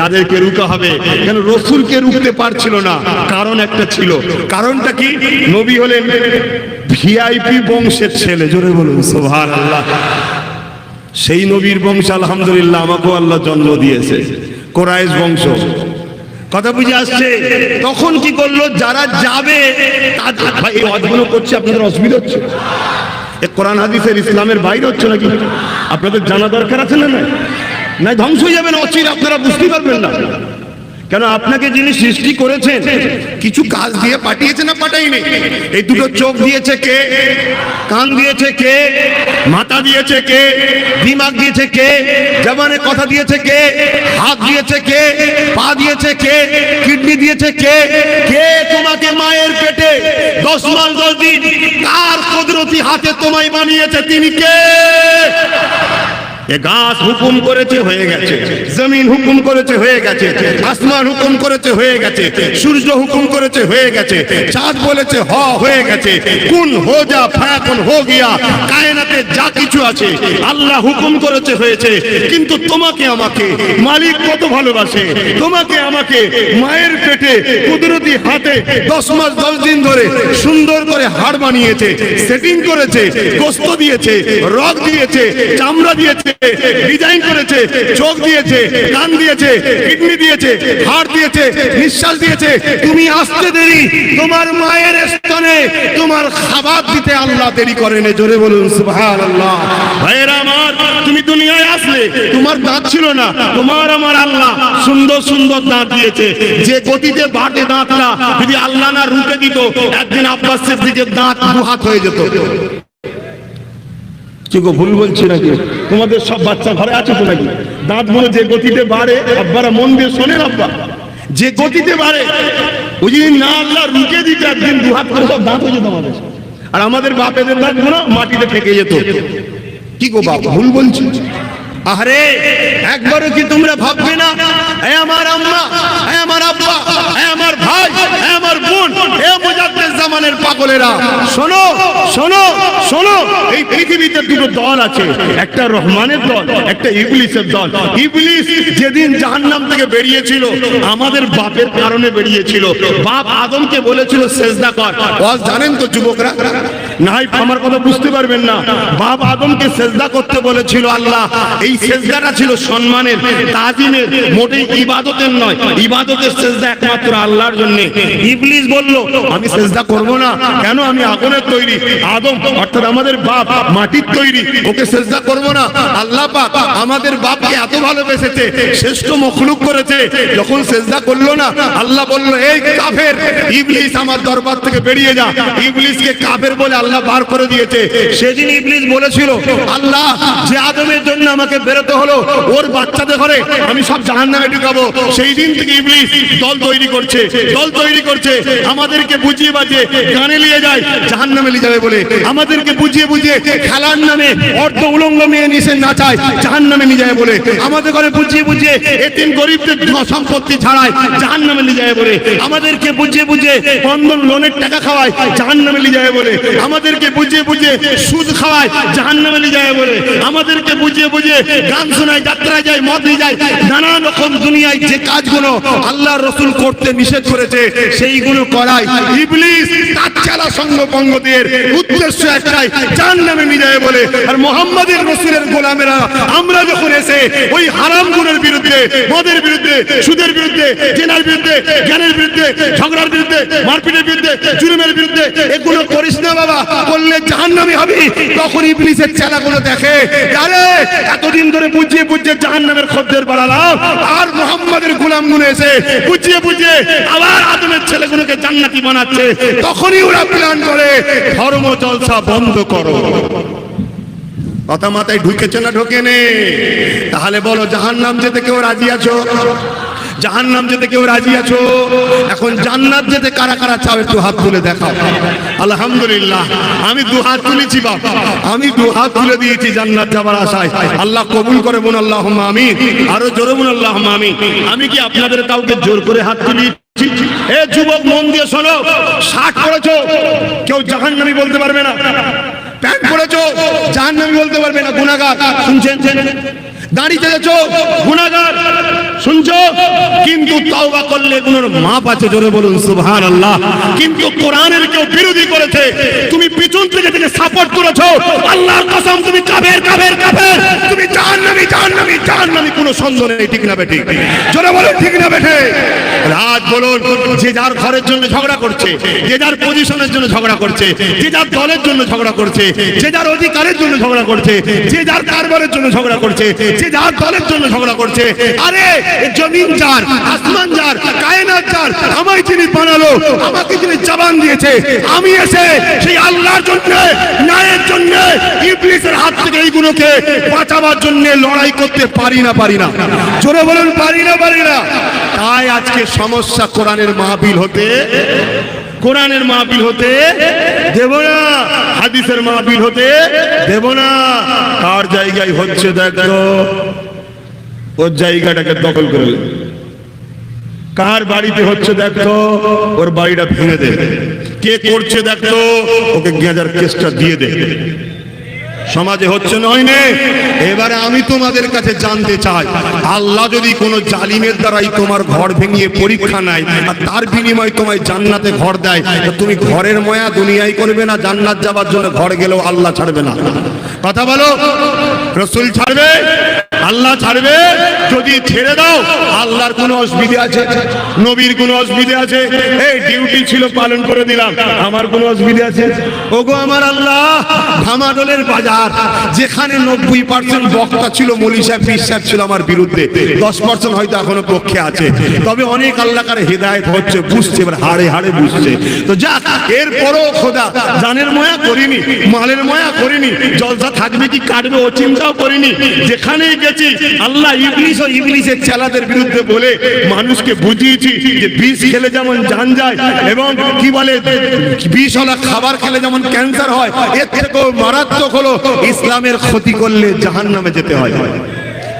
তাদেরকে রুকা হবে। কেন? রাসূলকে রুখতে পারছিল না, কারণ একটা ছিল। কারণটা কি? নবী হলেন ভিআইপি বংশের ছেলে। জোরে বলুন সুবহানাল্লাহ। সেই নবীর বংশ আলহামদুলিল্লাহ আমাকেও আল্লাহ জন্ম দিয়েছে, কুরাইশ বংশ। কথা বুঝে আসছে? তখন কি করলো, যারা যাবে এই ওয়াজগুলো করছে, আপনাদের অসুবিধা হচ্ছে? এ কোরআন হাদিসের ইসলামের বাইরে হচ্ছে নাকি? আপনাদের জানা দরকার আছে না? না ধ্বংস হয়ে যাবেন অচির, আপনারা বুঝতে পারবেন না। কেন? আপনাকে যিনি সৃষ্টি করেছেন কিছু কাজ দিয়ে পাঠিয়েছে না পাঠাইনি? এই দুটো চোখ দিয়েছে কে? কান দিয়েছে কে? মাথা দিয়েছে কে? দিমাগ দিয়েছে কে? জবানে কথা দিয়েছে কে? হাত দিয়েছে কে? পা দিয়েছে কে? কিডনি দিয়েছে কে? কে তোমাকে মায়ের পেটে 10 মাস 10 দিন কার কুদরতি হাতে তোমায় বানিয়েছে? তিনি কে? এ গাছ হুকুম করেছে হয়ে গেছে, জমিন হুকুম করেছে হয়ে গেছে, আসমান হুকুম করেছে হয়ে গেছে, সূর্য হুকুম করেছে হয়ে গেছে, চাঁদ বলেছে হ হয়ে গেছে, কুন হো যা ফায়াকুন হো গিয়া। কায়নাতে যা কিছু আছে আল্লাহ হুকুম করেছে হয়েছে। কিন্তু তোমাকে আমাকে মালিক কত ভালোবাসে, তোমাকে আমাকে মায়ের পেটে কুদরতি হাতে 10 মাস 10 দিন ধরে সুন্দর করে হাড় বানিয়েছে, সেটিং করেছে, গোস্ত দিয়েছে, রগ দিয়েছে, চামড়া দিয়েছে, ডিজাইন করেছে, চোখ দিয়েছে, কান দিয়েছে, কিডনি দিয়েছে, হাড় দিয়েছে, নিঃশ্বাস দিয়েছে। তুমি আসতে দেরি, তোমার মায়ের স্তনে তোমার খাবার দিতে আল্লাহ দেরি করেন। জোরে বলুন সুবহানাল্লাহ। ভাইরা আমার, তুমি দুনিয়ায় আসলে তোমার দাঁত ছিল না, তোমার আমার আল্লাহ সুন্দর সুন্দর দাঁত দিয়েছে। যে গতিতে বাটে দাঁতটা যদি আল্লাহ না রুখে দিত, একদিন আব্বাস সিদ্দিকের দাঁত 2 হাত হয়ে যেত। কি গো, ভুল বলছি নাকি? তোমাদের সব বাচ্চা ঘরে আছে তো নাকি? দাঁত গুলো যে গতিতে বাড়ে, আব্বারা মন দিয়ে শোনেন, আব্বা যে গতিতে বাড়ে, ওই যদি না আল্লাহ রুকে দিত, একদিন 2 হাত করে সব দাঁত হয়ে যেত আমাদের। আর আমাদের বাপেদের দাঁত গুলো মাটিতে ঠেকে যেত। কি গো বাপ, ভুল বলছি? আরে একবারও কি তোমরা ভাববে না, হে আমার আম্মা, হে আমার আব্বা, হে আমার ভাই, হে আমার বোন, হে মুজাদ্দিদ জামানের পাগলেরা, শোনো শোনো শোনো, এই পৃথিবীতে দুটো দল আছে, একটা রহমানের দল, একটা ইবলিসের দল। ইবলিস যেদিন জাহান্নাম থেকে বেরিয়েছিল আমাদের বাপের কারণে বেরিয়েছিল। বাপ আদমকে বলেছিল সেজদা কর। ওয়াজ জানেন তো যুবকরা? নাই আমার কথা বুঝতে পারবেন না। বাপ আদমকে সেজদা করতে বলেছিল আল্লাহ। এই সেজদাটা ছিল সম্মানের, তাজিমের, মোটেই ইবাদতের নয়। ইবাদতের সেজদা একমাত্র আল্লাহর জন্য। ইবলিস বলল আমি সেজদা করব না। কেন? আমি আগুনের তৈরি। আদম অর্থাৎ আমাদের বাপ মাটির তৈরি, ওকে সেজদা করব না। আল্লাহ পাক আমাদের বাপকে এত ভালোবেসেছে, শ্রেষ্ঠ মখলুক করেছে, যখন সেজদা করলো না আল্লাহ বলল এই কাফের ইবলিস আমার দরবার থেকে বেরিয়ে যা। ইবলিসকে কাফের বলে আল্লাহ বার করে দিয়েছে। সেদিন ইবলিস বলেছিল আল্লাহ যে আদমের জন্য আমাকে বেরোতে হলো, ওর বাচ্চাদের ঘরে আমি সব জাহান্নামে ঢুকাবো। সেই দিন থেকে ইবলিস দল তৈরি করছে, দল তৈরি করছে, আমাদেরকে বুঝিয়ে বাজিয়ে গানে নিয়ে যায় জাহান্নামে নিয়ে যাবে বলে, আমাদেরকে বুঝিয়ে বুঝিয়ে খেলার নামে অর্ধ উলঙ্গ মেয়ে নিয়ে নাচায় জাহান্নামে নিয়ে যায় বলে, আমাদের ঘরে বুঝিয়ে বুঝিয়ে এতিম গরিবদের সম্পত্তি ছাড়ায় জাহান্নামে নিয়ে যায় বলে, আমাদেরকে বুঝিয়ে বুঝিয়ে বন্ধন লোনের টাকা খাওয়ায় জাহান্নামে নিয়ে যায় বলে, আমাদেরকে বুঝিয়ে বুঝিয়ে সুদ খাওয়ায় জাহান্নামে নিয়ে যায় বলে, আমাদেরকে বুঝিয়ে বুঝিয়ে গান শোনায়, যাত্রায় যায়, মদ নিয়ে যায়, নানা রকম দুনিয়ায় যে কাজগুলো আল্লাহর রাসূল করতে নিষেধ করেছে সেইগুলো করায় ইবলিস তাচ্ছালা সঙ্গপঙ্গদের উদ্দেশ্য একটাই, জাহান্নামে নিয়ে যায় বলে। আর মুহাম্মদের রাসূলের গোলামেরা আমরা যখন এসে ওই হারাম গুণের বিরুদ্ধে, মদের বিরুদ্ধে, সুদের বিরুদ্ধে, জেনার বিরুদ্ধে, জ্ঞানের বিরুদ্ধে, ঝগড়ার বিরুদ্ধে, মারপিটের বিরুদ্ধে, জুলুমের বিরুদ্ধে এগুলো করিস না বাবা, করলে জাহান্নামী হবি, তখন ইবলিসের চেলাগুলো দেখে আরে এতদিন ধরে বুঝিয়ে বুঝিয়ে জাহান্নামের খদ্দের বাড়ালাম, আর মুহাম্মদের গোলামগুলো এসে বুঝিয়ে বুঝিয়ে আবার আদমের ছেলেগুলোকে জান্নাতি বানাচ্ছে, তখনই ওরা প্ল্যান করে ধর্ম জলসা বন্ধ করো। কথা মাথায় ঢুকেছে না ঢোকে নে? তাহলে বলো জাহান্নাম যেতে কেউ রাজি আছো? জাহান্নাম যেতে কেউ রাজি আছো? এখন জান্নাত যেতে কারা কারা চাও একটু হাত তুলে দেখাও। আলহামদুলিল্লাহ, আমি দু হাত তুলেছি বাবা, আমি দু হাত তুলে দিয়েছি জান্নাত যাবার আশায়। আল্লাহ কবুল করে বলুন আল্লাহুম্মা আমিন। আরো জোরে বলুন আল্লাহুম্মা আমিন। আমি কি আপনাদের কাউকে জোর করে হাত তুলি? এ যুবক মন দিয়ে শোনো, শার্ট পরেছো কেউ জাহান্নামী বলতে পারবে না, প্যান্ট পরেছো জাহান্নামী বলতে পারবে না, গুনাহগার। শুনছেন? দাড়ি চেয়েছো গুনাহগার, শুনছো? কিন্তু তওবা করলে গুনার মাপ আছে, জোরে বলুন সুবহানাল্লাহ। কিন্তু কোরআনের কেউ বিরোধী করেছে, তুমি পিছন থেকে থেকে সাপোর্ট করেছো, আল্লাহর কসম তুমি কাফের কাফের কাফের, তুমি জাহান্নামী জাহান্নামী জাহান্নামী, কোনো সন্দেহ নেই। ঠিক না বেঠিক? জোরে বলুন ঠিক না বেঠিক? রাত বলুন, যে যার ঘরের জন্য ঝগড়া করছে, যে যার পজিশনের জন্য ঝগড়া করছে, যে যার দলের জন্য ঝগড়া করছে, যে যার অধিকারের জন্য ঝগড়া করছে, যে যার কারবারের জন্য ঝগড়া করছে, যে যার দলের জন্য ঝগড়া করছে। আরে জমিন যার, আসমান যার, কায়নাত যার, আমায় যিনি বানালো, আমাকে যিনি জবান দিয়েছে, আমি এসে সেই আল্লাহর জন্য, ন্যায়ের জন্য ইবলিসের হাত থেকে এইগুলোকে বাঁচাবার জন্য লড়াই করতে পারি না, পারি না? জোরে বলুন পারি না, পারি না? তাই আজকে সমস্যা কোরআনের মাহফিল হতে, কোরআনের মাহফিল হতে দেব না, হাদিসের মাহফিল হতে দেব না। কার জায়গায় হচ্ছে দেখো, ওর জায়গাটাকে দখল করে, কার বাড়িতে হচ্ছে দেখো, ওর বাড়িটা ভেঙে দে, কে করছে দেখো, ওকে গেঁজার কেসটা দিয়ে দে। সমাজে হচ্ছে নয় নে? এবারে আমি তোমাদের কাছে জানতে চাই, আল্লাহ যদি কোনো জালিমের দ্বারাই তোমার ঘর ভেঙিয়ে পরীক্ষা নেয় আর তার বিনিময়ে তোমায় জান্নাতে ঘর দেয়, তো তুমি ঘরের ময়া দুনিয়ায় করবে না? জান্নাত যাবার জন্য ঘর গেলেও আল্লাহ ছাড়বে না। কথা বলো, রাসূল ছাড়বে? আল্লাহ ছাড়বে? যদি ছেড়ে দাও আল্লাহর কোনো অসুবিধা আছে? নবীর কোনো অসুবিধা আছে? এই ডিউটি ছিল পালন করে দিলাম, আমার কোনো অসুবিধা আছে? ওগো আমার আল্লাহ, ধামাডোলের বাজার যেখানে 90% বক্তা ছিল, মৌলী সাহেব, পীর সাহেব ছিল আমার বিরুদ্ধে, 10% হয়তো এখনো পক্ষে আছে, তবে অনেক আল্লাহর হেদায়েত হচ্ছে, বুঝছে, এবার হাড়ে হাড়ে বুঝছে। তো যাক, এরপরও খোদা জানের ময়া করিনি, মালের ময়া করিনি, জলসা থাকবে কি কাটবে ও চিন্তাও করিনি। যেখানেই গেছি আল্লাহ ইবলিস ও ইবলিসের চেলাদের বিরুদ্ধে বলে মানুষকে বুঝিয়েছি যে বিষ খেলে যেমন জান যায়, এবং কি বলে বিষওয়ালা খাবার খেলে যেমন ক্যান্সার হয়, এর থেকেও মারাত্মক হলো ইসলামের ক্ষতি করলে জাহান্নামে যেতে হয়।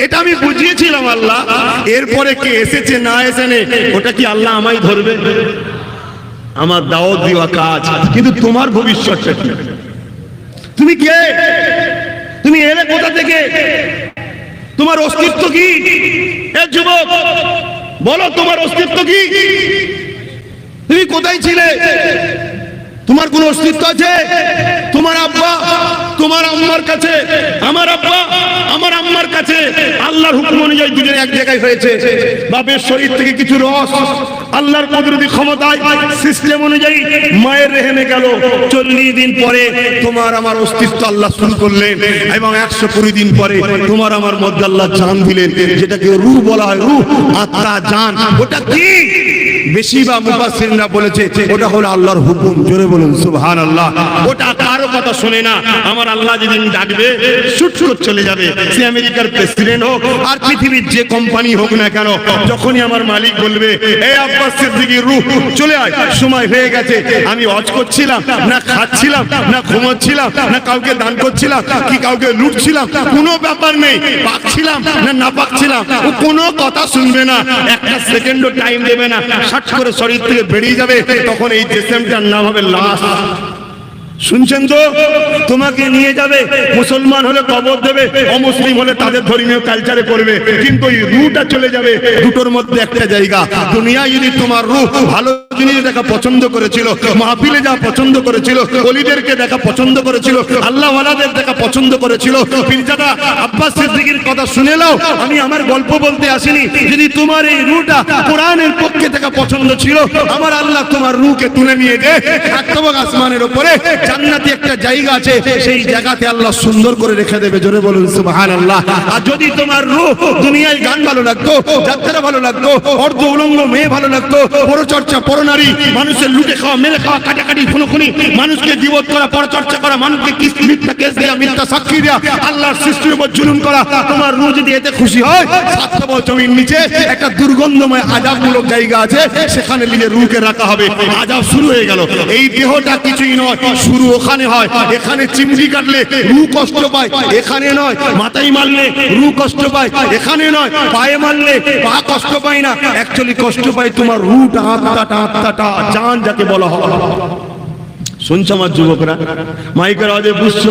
এটা আমি বুঝিয়েছিলাম আল্লাহ। এরপরে কে এসেছে না এসেনে ওটা কি আল্লাহ আমায় ধরবে? আমার দাওয়াত দেওয়া কাজ, কিন্তু তোমার ভবিষ্যৎটা কি? তুমি কে? তুমি এলে কোথা থেকে? তোমার অস্তিত্ব কি? এ যুবক, বলো তোমার অস্তিত্ব কি? তুমি কোথায় ছিলে? তোমার কোন অস্তিত্ব আছে? তোমার আব্বা তোমার আম্মার কাছে, আমার আব্বা আমার আম্মার কাছে আল্লাহর হুকুম অনুযায়ী দুজনে এক জায়গায় হয়েছে। বাপের শরীর থেকে কিছু রস আল্লাহর কুদরতি ক্ষমতায় সিস্টেম অনুযায়ী মায়ের রেহেমে গেল। 40 দিন পরে তোমার আমার অস্তিত্ব আল্লাহ শুরু করলেন, এবং 120 দিন পরে তোমার আমার মধ্যে আল্লাহ জান দিলেন, যেটাকে রূহ বলা হয়। রূহ, আত্মা, জান, ওটা কি? বেশিরভাগ মুফাসসিররা বলেছে ওটা হলো আল্লাহর হুকুম। জোরে বলুন সুবহানাল্লাহ। ওটা কারো কথা শুনে না। আমার আল্লাহ যেদিন ডাকবে শুট করে চলে যাবে। সে আমেরিকার প্রেসিডেন্ট হোক আর পৃথিবীর যে কোম্পানি হোক না কেন, যখনই আমার মালিক বলবে এই আব্বাস সিদ্দিকী রূহ চলে আয়, সময় হয়ে গেছে, আমি হজ করছিলাম না, খাচ্ছিলাম না, ঘুমোচ্ছিলাম না, কাউকে দান করছিলাম কি কাউকে লুটছিলাম, কোনো ব্যাপার নেই, পাচ্ছিলাম না না পাচ্ছিলাম, ও কোনো কথা শুনবে না, একটা সেকেন্ডও টাইম দেবে না, শাট করে শরীর থেকে বেরিয়ে যাবে। তখন এই জিসিমটার নাম হবে লাশ। শুনছেন তো? তোমাকে নিয়ে যাবে, মুসলমান হলে কবর দেবে, অমুসলিম হলে তাদের ধর্মীয় কালচারে করবে, কিন্তু এই রূহটা চলে যাবে। দুটোর মধ্যে একটা জায়গা। দুনিয়ায় যদি তোমার রূহ ভালো জিনিস দেখা পছন্দ করেছিল, মাহফিলে যা পছন্দ করেছিল, ওলিদেরকে দেখা পছন্দ করেছিল, আল্লাহ ওয়ালাদের দেখা পছন্দ করেছিল, পীরজাদা আব্বাস সিদ্দিকীর কথা শুনে নাও, আমি আমার গল্প বলতে আসিনি। যদি তোমার এই রূহটা কোরআনের পক্ষে দেখা পছন্দ ছিল, আমার আল্লাহ তোমার রূহকে তুলে নিয়ে যে সাতবক আসমানের উপরে জান্নাতে একটা জায়গা আছে, সেই জায়গাতে আল্লাহ সুন্দর করে রেখে দেবে। জোরে বলুন সুবহানাল্লাহ। আর যদি তোমার রূহ দুনিয়ায় গান ভালো লাগতো, যাত্রা ভালো লাগতো, অর্ধ উলঙ্গ মেয়ে ভালো লাগতো, পরচর্চা, পরনারী, মানুষের লুটে খাওয়া, মেরে খাওয়া, কাটাকাটি, খুনোখুনি, মানুষকে জীবত করা, পরচর্চা করা, মানুষকে মিথ্যা কেস দেওয়া, মিথ্যা সাক্ষী দেওয়া, আল্লাহর সৃষ্টির উপর জুলুম করা, তোমার রূহ যদি এতে খুশি হয়, সাতবক জমির নিচে একটা দুর্গন্ধময় আযাবমূলক জায়গা আছে, সেখানে নিয়ে রূহকে রাখা হবে। আযাব শুরু হয়ে গেল। এই দেহটা কিছুই নয়, শুরু ওখানে হয়। এখানে চিমড়ি কাটলে রূহ কষ্ট পায়, এখানে নয়। মাথায় মারলে রূহ কষ্ট পায়, এখানে নয়। পায়ে মারলে পা কষ্ট পায় না, অ্যাকচুয়ালি কষ্ট পায় তোমার রূহটা, আত্মাটা, আত্মাটা, জান যাকে বলা হয়। শুনছো আমার যুবকরা? মাইকের আওয়াজে বুঝছো?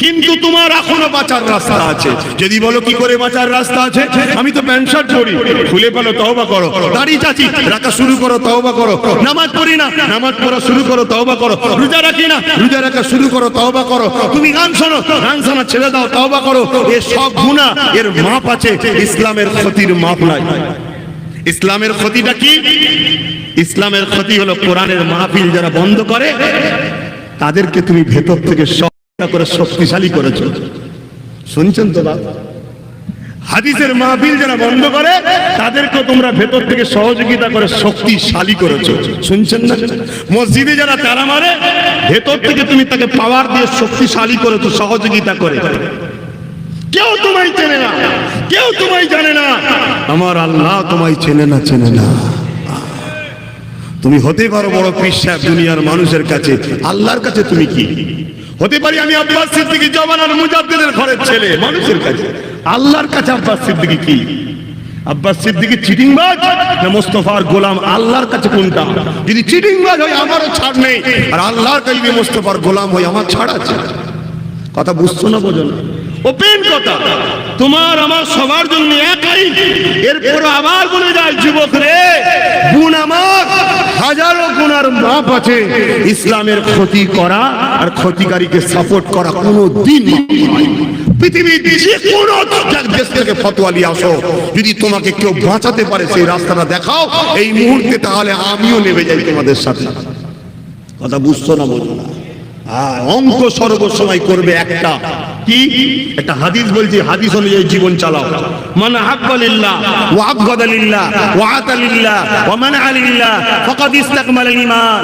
কিন্তু তোমার এখনো বাঁচার রাস্তা আছে। যদি বলো কি করে বাঁচার রাস্তা আছে, আমি তো প্যান্ট শার্ট পরি, খুলে ফেলো, তওবা করো। দাড়ি চাচি, রাখা শুরু করো, তওবা করো। নামাজ পড়ি না, নামাজ পড়া শুরু করো, তওবা করো। রোজা রাখি না, রোজা রাখা শুরু করো, তওবা করো। তুমি গান শোনো, গান শোনা ছেড়ে দাও, তওবা করো। এ সব গুনাহ, এর মাপ আছে, ইসলামের ক্ষতির মাপ নাই। ইসলামের ক্ষতিটা কি? ইসলামের ক্ষতি হলো কোরআনের মাহফিল যারা বন্ধ করে, তাদেরকে তুমি ভেতর থেকে করে শক্তিশালী করেছো। শুনছেন তো বাবা? হাদিসের মাহফিল যারা বন্ধ করে, তাদেরকে তোমরা ভেতর থেকে সহযোগিতা করে শক্তিশালী করেছো। শুনছেন না? মসজিদে যারা তালা মারে, ভেতর থেকে তুমি তাকে পাওয়ার দিয়ে শক্তিশালী করেছো, সহযোগিতা করে। কেউ তোমায় চেনে না, কেউ তোমায় জানে না, আমার আল্লাহ তোমায় চেনে না, চেনে না। তুমি হতে পারো বড় পীর সাহেব দুনিয়ার মানুষের কাছে, আল্লাহর কাছে তুমি কি? হতে পারি আমি আব্বাস সিদ্দিকী জওয়ানার মুজাদ্দিদের ঘরের ছেলে, মানুষের কাছে। আল্লাহর কাছে আব্বাস সিদ্দিকী কি? আব্বাস সিদ্দিকী চিটিংবাজ না মোস্তফার গোলাম? আল্লাহর কাছে কোনটা? যদি চিটিংবাজ হয় আমারও ছাড় নেই, আর আল্লাহর কাছে যদি মোস্তফার গোলাম হয় আমার ছাড় আছে। কথা বুঝছো না? বোঝো না? ওপেন কথা। তোমার আমার সবার জন্য একই। এরপর আবার বলে যায়, যুবক রে, গুণ আমার হাজারো গুনার মাপ আছে। ইসলামের ক্ষতি করা আর ক্ষতিকারীকে সাপোর্ট করা কোনো দিন নয়। পৃথিবীর যে কোনো দেশ থেকে ফতোয়া নিয়ে আসো, যদি তোমাকে কেউ বাঁচাতে পারে সেই রাস্তাটা দেখাও এই মুহূর্তে, তাহলে আমিও নেমে যাই তোমাদের সাথে। কথা বুঝছো না? বোঝো না? অঙ্ক সর্বসময় করবে একটা কি? একটা হাদিস বলছি, হাদিস অনুযায়ী জীবন চালাও। মান হাব্বা লিল্লাহ ওয়া আবগাদা লিল্লাহ ওয়া আতা লিল্লাহ ওয়া মানআ লিল্লাহ ফাকাদ ইসতাকমালাল ঈমান।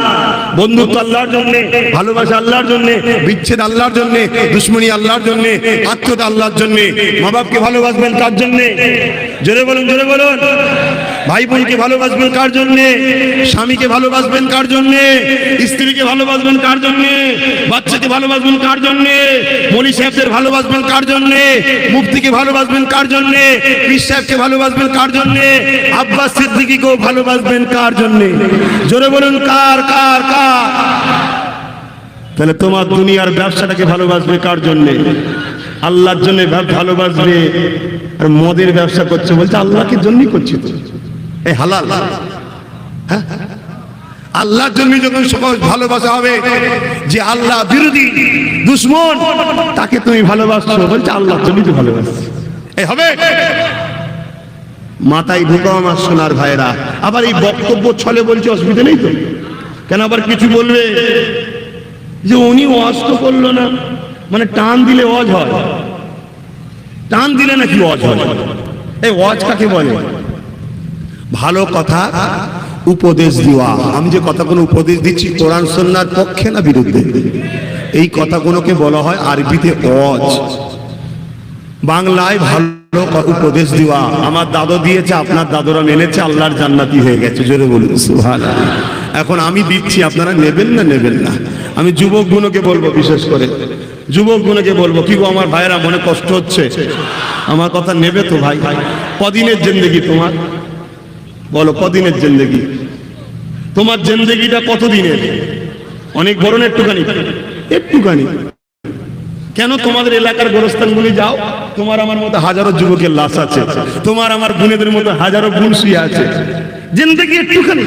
বন্ধুত্ব আল্লাহর জন্য, ভালোবাসা আল্লাহর জন্য, বিচ্ছেদ আল্লাহর জন্য, দুশমনী আল্লাহর জন্য, আত্মীয়তা আল্লাহর জন্য। মা বাপকে ভালোবাসবেন কার জন্য? জোরে বলুন, জোরে বলুন। ভাই বোনকে ভালোবাসবেন কার জন্য? স্বামীকে ভালোবাসবেন কার জন্য? স্ত্রীকে ভালোবাসবেন কার জন্য? বাচ্চাকে ভালোবাসবেন কার জন্য? মনি সাহেবদের ভালোবাসবেন কার জন্য? মুফতিকে ভালোবাসবেন কার জন্য? পীর সাহেবকে ভালোবাসবেন কার জন্য? আব্বাস সিদ্দিকীকেও ভালোবাসবেন কার জন্য? জোরে বলুন কার কার কার? তাহলে তোমার দুনিয়ার ব্যবসাটাকে ভালোবাসবে কার জন্য? আল্লাহর জন্য ভালোবাসবে। আর মদের ব্যবসা করছে, বলছে আল্লাহকে জন্যই করছে তো, এই হালাল। হ্যাঁ, আল্লাহর জন্য যখন সকল ভালোবাসা হবে, যে আল্লাহ বিরোধী দুশ্মন তাকে তুমি ভালোবাসছো, বলছে আল্লাহর জন্যই তো ভালোবাসছো, এই হবে? মাথায় ঢুকাও আমার সোনার ভাইরা। আবার এই বক্তব্য ছলে বলছে, অসুবিধা নেই তো, কেন আবার কিছু বলবে যে উনি ওয়াজ তো করলো না, মানে টান দিলে ওয়াজ হয়, টান দিলে নাকি ওয়াজ হয়। এই ওয়াজ কাকে বলে? ভালো কথা উপদেশ দেওয়া। আমি যে কথাগুলো উপদেশ দিচ্ছি কোরআন সুন্নাহর পক্ষে না বিরুদ্ধে, এই কথাগুলোকে বলা হয় আরবিতে ওয়াজ, বাংলায় ভালো উপদেশ দেওয়া। আমার দাদু দিয়েছে, আপনার দাদুরা মেনেছে, আল্লাহর জান্নাতি হয়ে গেছে, জোরে বলুন সুবহানাল্লাহ। এখন আমি দিচ্ছি, আপনারা নেবেন না নেবেন না? আমি যুবক গুণকে বলবো, বিশেষ করে যুবক গুণকে বলবো, কি গো আমার ভাইয়েরা, মনে কষ্ট হচ্ছে, আমার কথা নেবে তো ভাই? কদিনের জিন্দেগি তোমার, বলো কদিনের জিন্দেগি? তোমার জিন্দেগিটা কতদিনের? অনেক বড় না একটুখানি? একটুখানি। কেন তোমাদের এলাকার গোরস্থানগুলি যাও, তোমার আমার মতো হাজারো যুবকের লাশ আছে, তোমার আমার বোনেদের মতো হাজারো বোন শুয়ে আছে। জিন্দেগি একটুখানি,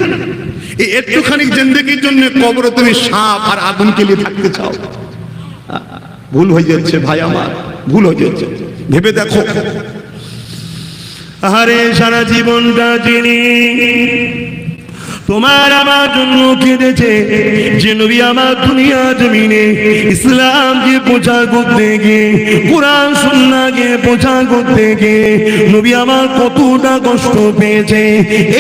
এই একটুখানি জিন্দেগির জন্য কবরে তুমি সাপ আর আগুনকে নিয়ে থাকতে চাও? ভুল হয়ে যাচ্ছে ভাই আমার, ভুল হয়ে যাচ্ছে। ভেবে দেখো, আরে সারা জীবনটা যিনি তোমার আমার জন্য কেঁদেছে, যে নবী আমার দুনিয়া জমিনে ইসলামকে প্রচার করতে গিয়ে, কোরআন সুন্নাহকে প্রচার করতে গিয়ে নবী আমার কতটা কষ্ট পেয়েছে।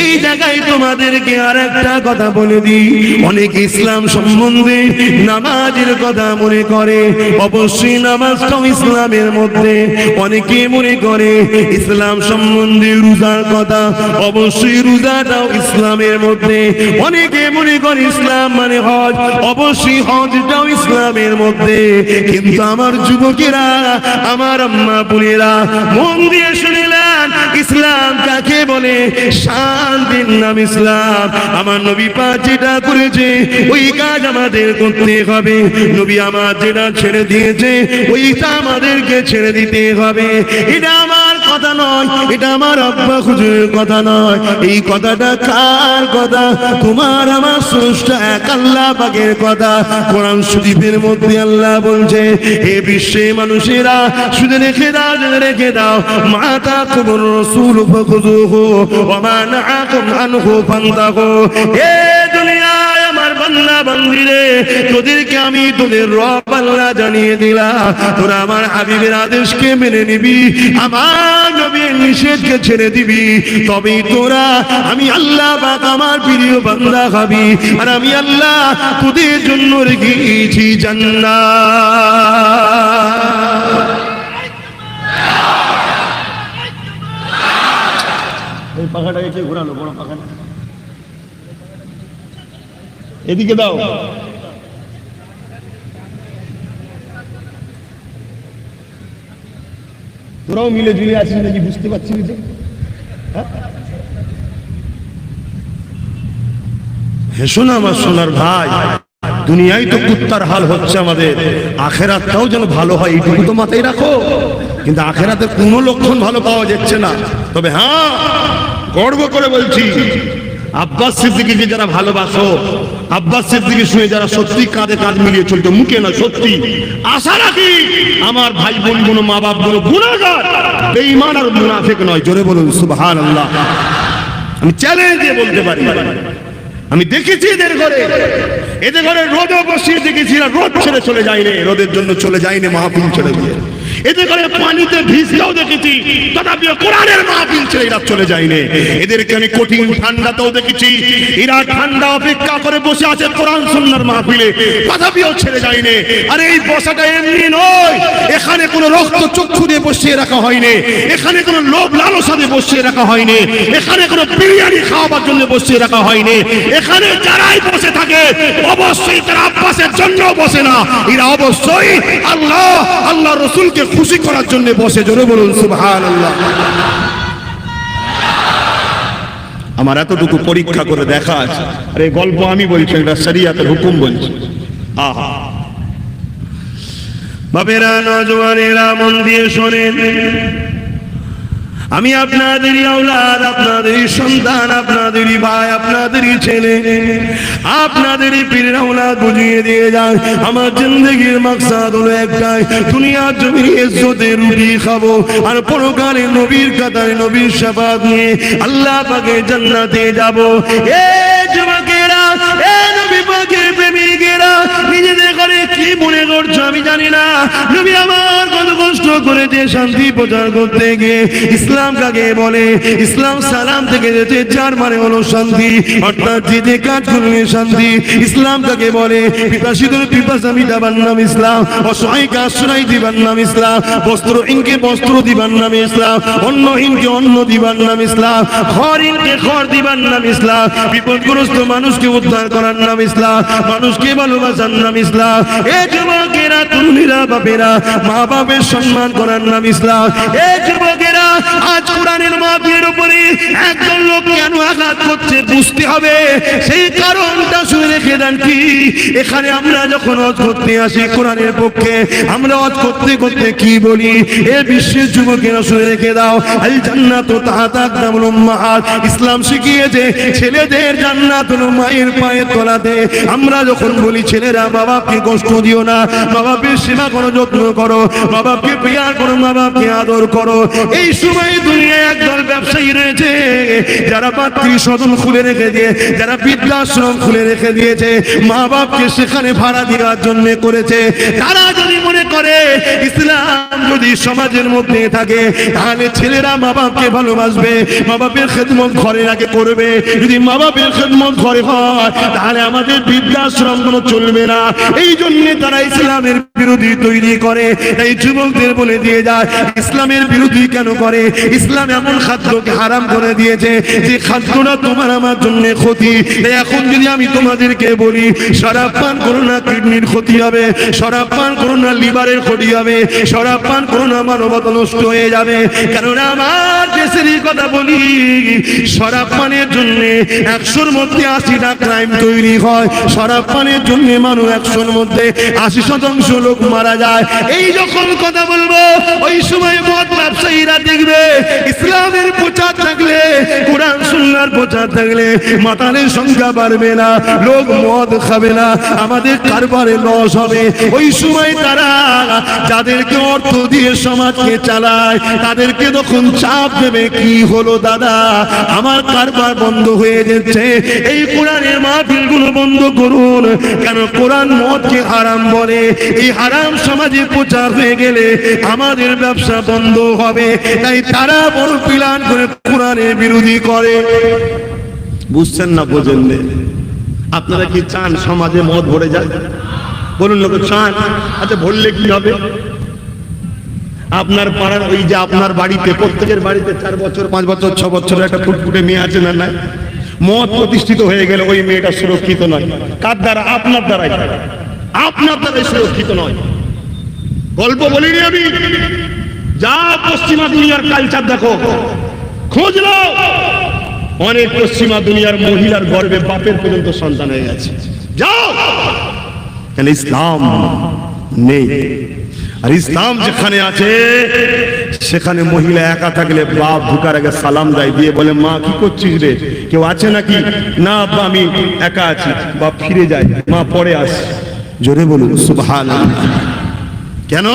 এই জায়গায় তোমাদেরকে আর একটা কথা বলে দিই, অনেক ইসলাম সম্বন্ধে নামাজের কথা মনে করে, অবশ্যই নামাজটাও ইসলামের মধ্যে। অনেকে মনে করে ইসলাম সম্বন্ধে রোজার কথা, অবশ্যই রোজাটাও ইসলামের মধ্যে। অনেকে মনে করে ইসলাম মানে হজ, অবশ্যই হজটাও ইসলামের মধ্যে। কিন্তু আমার যুবকেরা, আমার আম্মা বোনেরা, মন দিয়ে শুনিলেন, ইসলাম কাকে বলে? শান্তির নাম ইসলাম। আমার নবী পাক যেটা করেছে ওই কাজ আমাদের করতে হবে, নবী আমার যেটা ছেড়ে দিয়েছে ওইটা আমাদেরকে ছেড়ে দিতে হবে। এটা আমার কথা নয়, এটা আমার আব্বা হুজুরের কথা নয়, এই কথাটা কার কথা? তোমার আমার স্রষ্টা এক আল্লাহ পাকের কথা। কোরআন শরীফের মধ্যে আল্লাহ বলছে, হে বিশ্বের মানুষেরা শুনে রেখে দাও, জেনে রেখে দাও, মা তাকুমুর রাসূল ফাখুযুহু ওয়া মা নাহাকুম আনহু ফান্তাহু। হে দুনিয়ায় আমার বান্দা বান্দীরে, তোদেরকে আমি তোদের রব আল্লাহ জানিয়ে দিলাম, তোরা আমার হাবিবের আদেশকে মেনে নিবি, আমার নবীর নিষেধকে ছেড়ে দিবি, তবেই তোরা আমি আল্লাহ পাক আমার প্রিয় বান্দা হবি। আর আমি আল্লাহ তোদের জন্য রেখেছি জান্নাত। এই পাখাটা এসে ঘোরালো, বড় পাখাটা এদিকে দাও। তোরাও মিলে জুলে আছিস নাকি বুঝতে পারছি না। হেসো না আমার সোনার ভাই, দুনিয়ায় তো কুত্তার হাল হচ্ছে আমাদের, আখেরাতটাও যেন ভালো হয় এইটুকু তো মাথায় রাখো। কিন্তু আখেরাতে কোনো লক্ষণ ভালো পাওয়া যাচ্ছে না। তবে হ্যাঁ, গর্ব করে বলছি, আব্বাস সিদ্দিকীকে যারা ভালোবাসো, আব্বাস সিদ্দিকী শুনে যারা সত্যি কাঁধে কাঁধ মিলিয়ে চলতো, মুখে না সত্যি, আশা রাখি আমার ভাই বোন গুলো, মা বাপ গুলো গুনাহগার, বেঈমান আর মুনাফিক নয়। জোরে বলুন সুবহানাল্লাহ। আমি চ্যালেঞ্জ দিয়ে বলতে পারি, আমি দেখেছি এদের ঘরে রোদও বসিয়ে দেখেছি, রোদ ছেড়ে চলে যায়নি, রোদের জন্য চলে যায়নি মাহফিল ছেড়ে দিয়ে। এতে করে পানিতে ভিজতেও দেখেছি, তথাপিও কোরআনের মাহফিল ছেড়ে এরা চলে যায়নি। এদেরকে আমি কঠিন ঠান্ডাতেও দেখেছি, এরা ঠান্ডা অপেক্ষা করে বসে আছে কোরআন সুন্নাহর মাহফিলে, তথাপিও ছেড়ে যায়নি। আর এই বসাটা এমনি নয়, এখানে কোনো রক্ত চক্ষু দিয়ে বসিয়ে রাখা হয়নি, এখানে কোনো লোভ লালসা দিয়ে বসিয়ে রাখা হয়নি, এখানে কোনো বিরিয়ানি খাওয়াবার জন্য বসিয়ে রাখা হয়নি। এখানে যারাই বসে থাকে অবশ্যই তারা আব্বাসের জন্য বসে না, এরা অবশ্যই আল্লাহ রসুলকে খুশি করার জন্য বসে। জোরে বলুন সুবহানাল্লাহ। আমার এতটুকু পরীক্ষা করে দেখা আছে, আর এই গল্প আমি বলছি, এটা শরিয়াতের হুকুম বলছি। আহা বাবেরা, নওজওয়ানেরা, মন দিয়ে শোনেন, আমি আপনাদেরই আওলাদ, আপনাদেরই সন্তান, আপনাদেরই ভাই, আপনাদেরই ছেলে, আপনাদেরই পীরের আওলাদ। বুঝিয়ে দিয়ে যান, আমার জিন্দেগির মাকসাদ হলো একটাই, দুনিয়ার জমির ইজ্জতে রুটি খাবো, আর পরকালে নবীর কাতারে নবীর শাফাত নিয়ে আল্লাহ পাকের জান্নাতে যাবো। এ যুবকেরা, এ নবী পাকের প্রেমিকেরা, নিজেদের ঘরে কি মনে করছো আমি জানি না। নবী আমার কত কষ্ট করেছে শান্তি প্রচার করতে গিয়ে। ইসলাম কাকে বলে? ইসলাম সালাম থেকে যেতে চার মানে হলো শান্তি, অর্থাৎ যে কাজ করলে শান্তি। ইসলাম কাকে বলে? পিপাসিতর পিপাসা মিটাবার নাম ইসলাম, অসহায়কে আশ্রয় দিবার নাম ইসলাম, বস্ত্রহীনকে বস্ত্র দিবার নাম ইসলাম, অন্নহীনকে অন্ন দিবার নাম ইসলাম, ঘরহীনকে ঘর দিবার নাম ইসলাম, বিপদগ্রস্ত মানুষকে উদ্ধার করার নাম ইসলাম, মানুষকে ভালোবাসার নাম ইসলাম। এ যুবকেরা, তরুণীরা, বাপেরা, মা বাপের সম্মান করার নাম ইসলাম। এ যুবকেরা, আজ কোরআনের মাহফিলের উপরে একজন লোক কেন আঘাত করছে বুঝতে হবে, সেই কারণটা শুনে রেখে দেন। কি এখানে আমরা যখন ওয়াজ করতে আসি কোরআনের পক্ষে, আমরা ওয়াজ করতে করতে কি বলি? এ বিশ্বের যুবকেরা শুনে রেখে দাও, আল জান্নাতু তাহতা আকদামুল উম্মাহাত। ইসলাম শিখিয়েছে ছেলেদের জান্নাত হলো মায়ের পায়ের তলাতে। আমরা যখন বলি ছেলেরা মা বাপকে কষ্ট দিও না, মা বাপের সেবা করো, যত্ন করো, মা বাপকে প্রিয়ার করো, মা বাপকে আদর করো, এই সময় দুনিয়ায় একদল ব্যবসায়ী রয়েছে যারা মাতৃ সদন খুলে রেখে দিয়ে, যারা বৃদ্ধাশ্রম খুলে রেখে দিয়েছে, মা বাপকে সেখানে ভাড়া দেওয়ার জন্য করেছে। তারা যদি মনে করে ইসলাম যদি সমাজের মধ্যে থাকে, তাহলে ছেলেরা মা বাপকে ভালোবাসবে, মা বাপের খেদমত ঘরে আগে করবে। যদি মা বাপের খেদমত ঘরে হয়, তাহলে আমাদের বৃদ্ধাশ্রম কোনো চলবে না। এই জন্য তারা ইসলামের বিরোধী তৈরি করে। তাই যুবকদের বলে দিয়ে যায়, ইসলামের বিরোধী কেন করে? ইসলাম এমন খাদ্যকে হারাম করে দিয়েছে যে খাদ্যটা তোমার আমার জন্য ক্ষতি। এখন যদি আমি তোমাদেরকে বলি শরাব পান করো না, কিডনির ক্ষতি হবে, শরাব পান করো না, লিভারের ক্ষতি হবে, শরাব পান করো না, মানবতা নষ্ট হয়ে যাবে। কেননা আমার দেশেরই কথা বলি, শরাব পানের জন্য 100-র মধ্যে 80টা ক্রাইম তৈরি হয়। শরাব পানের জন্য মানুষ 100-র মধ্যে 80% লোক মারা যায়। এই যখন কথা বলবো, ওই সময় মদ ব্যবসায়ীরা দেখবে ইসলামের প্রচার থাকলে, কোরআন সুন্নাহর প্রচার থাকলে মাতালের সংখ্যা বাড়বে না, লোক মদ খাবে না, আমাদের কারবারে লস হবে। ওই সময় তারা যাদেরকে অর্থ দিয়ে সমাজকে চালায়, তাদেরকে তখন চাপ দেবে, কি হলো দাদা, আমার কারবার বন্ধ হয়ে যাচ্ছে, এই কোরআনের মাহফিলগুলো বন্ধ করুন। কেন? কোরআন মদকে হারাম বলে। এই হারাম সমাজে প্রচার হয়ে গেলে আমাদের ব্যবসা বন্ধ হবে। তাই তারা বড় প্ল্যান করে কোরআনের বিরোধী করে। বুঝছেন না? বোঝেন না? আপনারা কি চান সমাজে মদ ভরে যায়? বলুন লোক চান? আচ্ছা ভরলে কি হবে? আপনার পাড়ার ওই যে আপনার বাড়িতে, প্রত্যেকের বাড়িতে 4 বছর 5 বছর 6 বছরের একটা ফুটফুটে মেয়ে আছে না? নাই? মদ প্রতিষ্ঠিত হয়ে গেলে ওই মেয়েটা সুরক্ষিত নয়। কার দ্বারা? আপনার দ্বারাই। আপনার দ্বারাই সুরক্ষিত নয়। গল্প বলিনি আমি, যা পশ্চিমা দুনিয়ার কালচার দেখো, খোঁজ নাও, অনেক পশ্চিমা দুনিয়ার মহিলার গর্ভে বাপের পর্যন্ত সন্তান হয়ে গেছে। যাও, কেন? ইসলাম নেই। আর ইসলাম যেখানে আছে সেখানে মহিলা একা থাকলে বাপ ঢুকার আগে সালাম দেয়, দিয়ে বলে মা কি করছিস রে, কেউ আছে নাকি? না আব্বা আমি একা আছি। বাপ ফিরে যায়, মা পরে আসে। জোরে বলুন সুবহানাল্লাহ। কেন?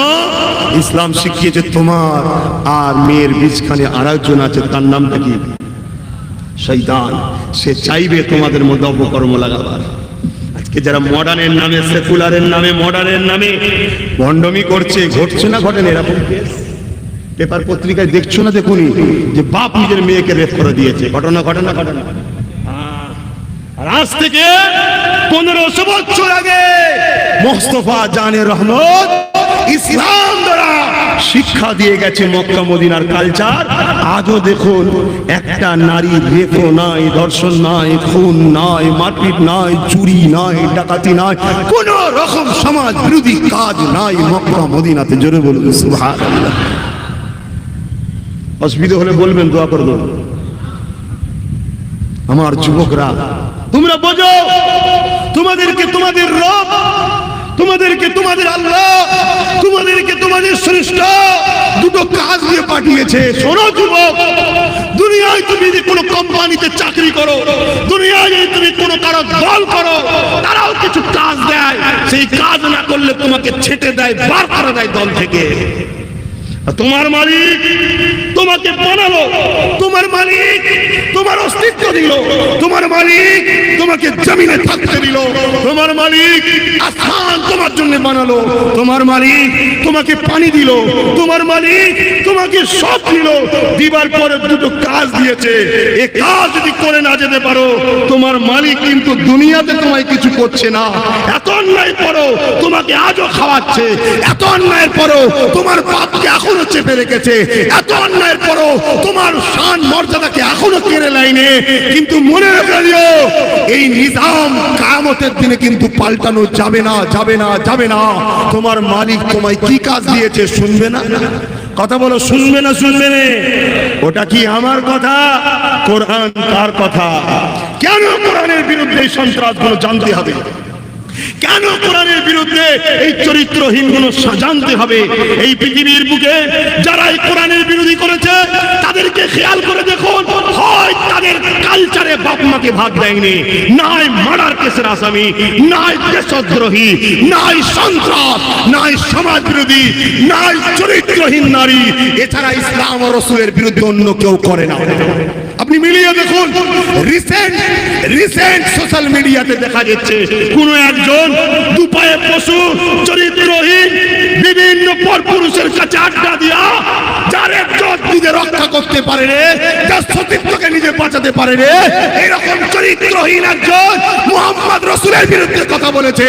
ইসলাম শিখিয়েছে তোমার আর মেয়ের বীজখানে আরেকজন আছে, তার নামটা কি? শয়তান। সে চাইবে তোমাদের মধ্যে অপকর্ম লাগাবার। যারা মডার্নের নামে, সেকুলারের নামে, মডার্নের নামে ভণ্ডামি করছে, ঘটছে না ঘটেন এরকম কেস? পেপার পত্রিকায় দেখছো না? দেখুনি যে বাপ নিজের মেয়েকে রেপ করে দিয়েছে, ঘটনা ঘটনা ঘটনা। আর আজ থেকে 1500 বছর আগে মোস্তফা জানে রহমত ইসলাম দ্বারা শিক্ষা দিয়ে গেছে মক্কা মদিনার কালচার। আজও দেখুন একটা নারী রেপও নাই, ধর্ষণ নাই, খুন নাই, মারপিট নাই, চুরি নাই, ডাকাতি নাই, কোন রকম সমাজ বিরোধী কাজ নাই মক্কা মদিনাতে। জোরে বলুন সুবহানাল্লাহ। অসুবিধা হলে বলবেন, দোয়া করব। আমার যুবকরা, তোমরা বোঝো, তোমাদেরকে তোমাদের রব, তোমাদেরকে তোমাদের আল্লাহ, তোমাদেরকে তোমাদের শ্রেষ্ঠ দুটো কাজ দিয়ে পাঠিয়েছে। শোনো যুবক, দুনিয়ায় তুমি যদি কোনো কোম্পানিতে চাকরি করো, দুনিয়ায় যদি তুমি কোনো কারো দল করো, তারাও কিছু কাজ দেয়, সেই কাজ না করলে তোমাকে ছেটে দেয়, বার করে দেয় দল থেকে। তোমার মালিক তোমাকে বানালো, তোমার মালিক তোমার অস্তিত্ব দিল, তোমার মালিক তোমাকে জমিনে থাকতে দিল, তোমার মালিক আসমান তোমার জন্য বানালো, তোমার মালিক তোমাকে পানি দিল, তোমার মালিক তোমাকে সব দিল, দিবার পরে দুটো কাজ দিয়েছে। এই কাজ যদি করে না যেতে পারো, তোমার মালিক কিন্তু দুনিয়াতে তোমায় কিছু করছে না। এত অন্যায় পরও তোমাকে আজও খাওয়াচ্ছে, এত অন্যায়ের পরও তোমার বাপকে এখনো চেপে রেখেছে, এত অন্যায়ের পরও তোমার শান মর্যাদাকে এখনো কেড়ে লাইনে। কিন্তু মনে রেখে দিও, এই নিজাম কিয়ামতের দিনে কিন্তু পাল্টানো যাবে না, যাবে না, যাবে না। তোমার মালিক তোমায় কি কাজ দিয়েছে শুনবে না? কথা বলো, শুনবে না শুনবে না? ওটা কি আমার কথা? কোরআন তার কথা। কেন কোরআনের বিরুদ্ধে এই সন্ত্রাসগুলো জানতে হবে? কেন কোরআনের বিরুদ্ধে এই চরিত্রহীন গুলো জানতে হবে? এই পৃথিবীর বুকে যারা এই কোরআনের বিরোধী করেছে তাদেরকে খেয়াল করে দেখুন, হয় তাদের কালচারে বাপ মাকে ভাগ দেয়নি, নাই মার্ডার কেসের আসামি, নাই দেশদ্রোহী, নাই সন্ত্রাস, নাই সমাজ বিরোধী, নাই চরিত্রহীন নারী। এছাড়া ইসলাম ও রাসূলের বিরুদ্ধে অন্য কেউ করে না। আপনি মিলিয়ে দেখুন, রিসেন্ট সোশ্যাল মিডিয়াতে দেখা যাচ্ছে কোন একজন দুপায়ে পশু, চরিত্রহীন, বিভিন্ন পরপুরুষের কাছে আড্ডা দিয়া যার ইজ্জত নিজে রক্ষা করতে পারে রে, যার সতীত্বকে নিজে বাঁচাতে পারে রে, এরকম চরিত্রহীন একজন মুহাম্মদ রাসূলের বিরুদ্ধে কথা বলেছে।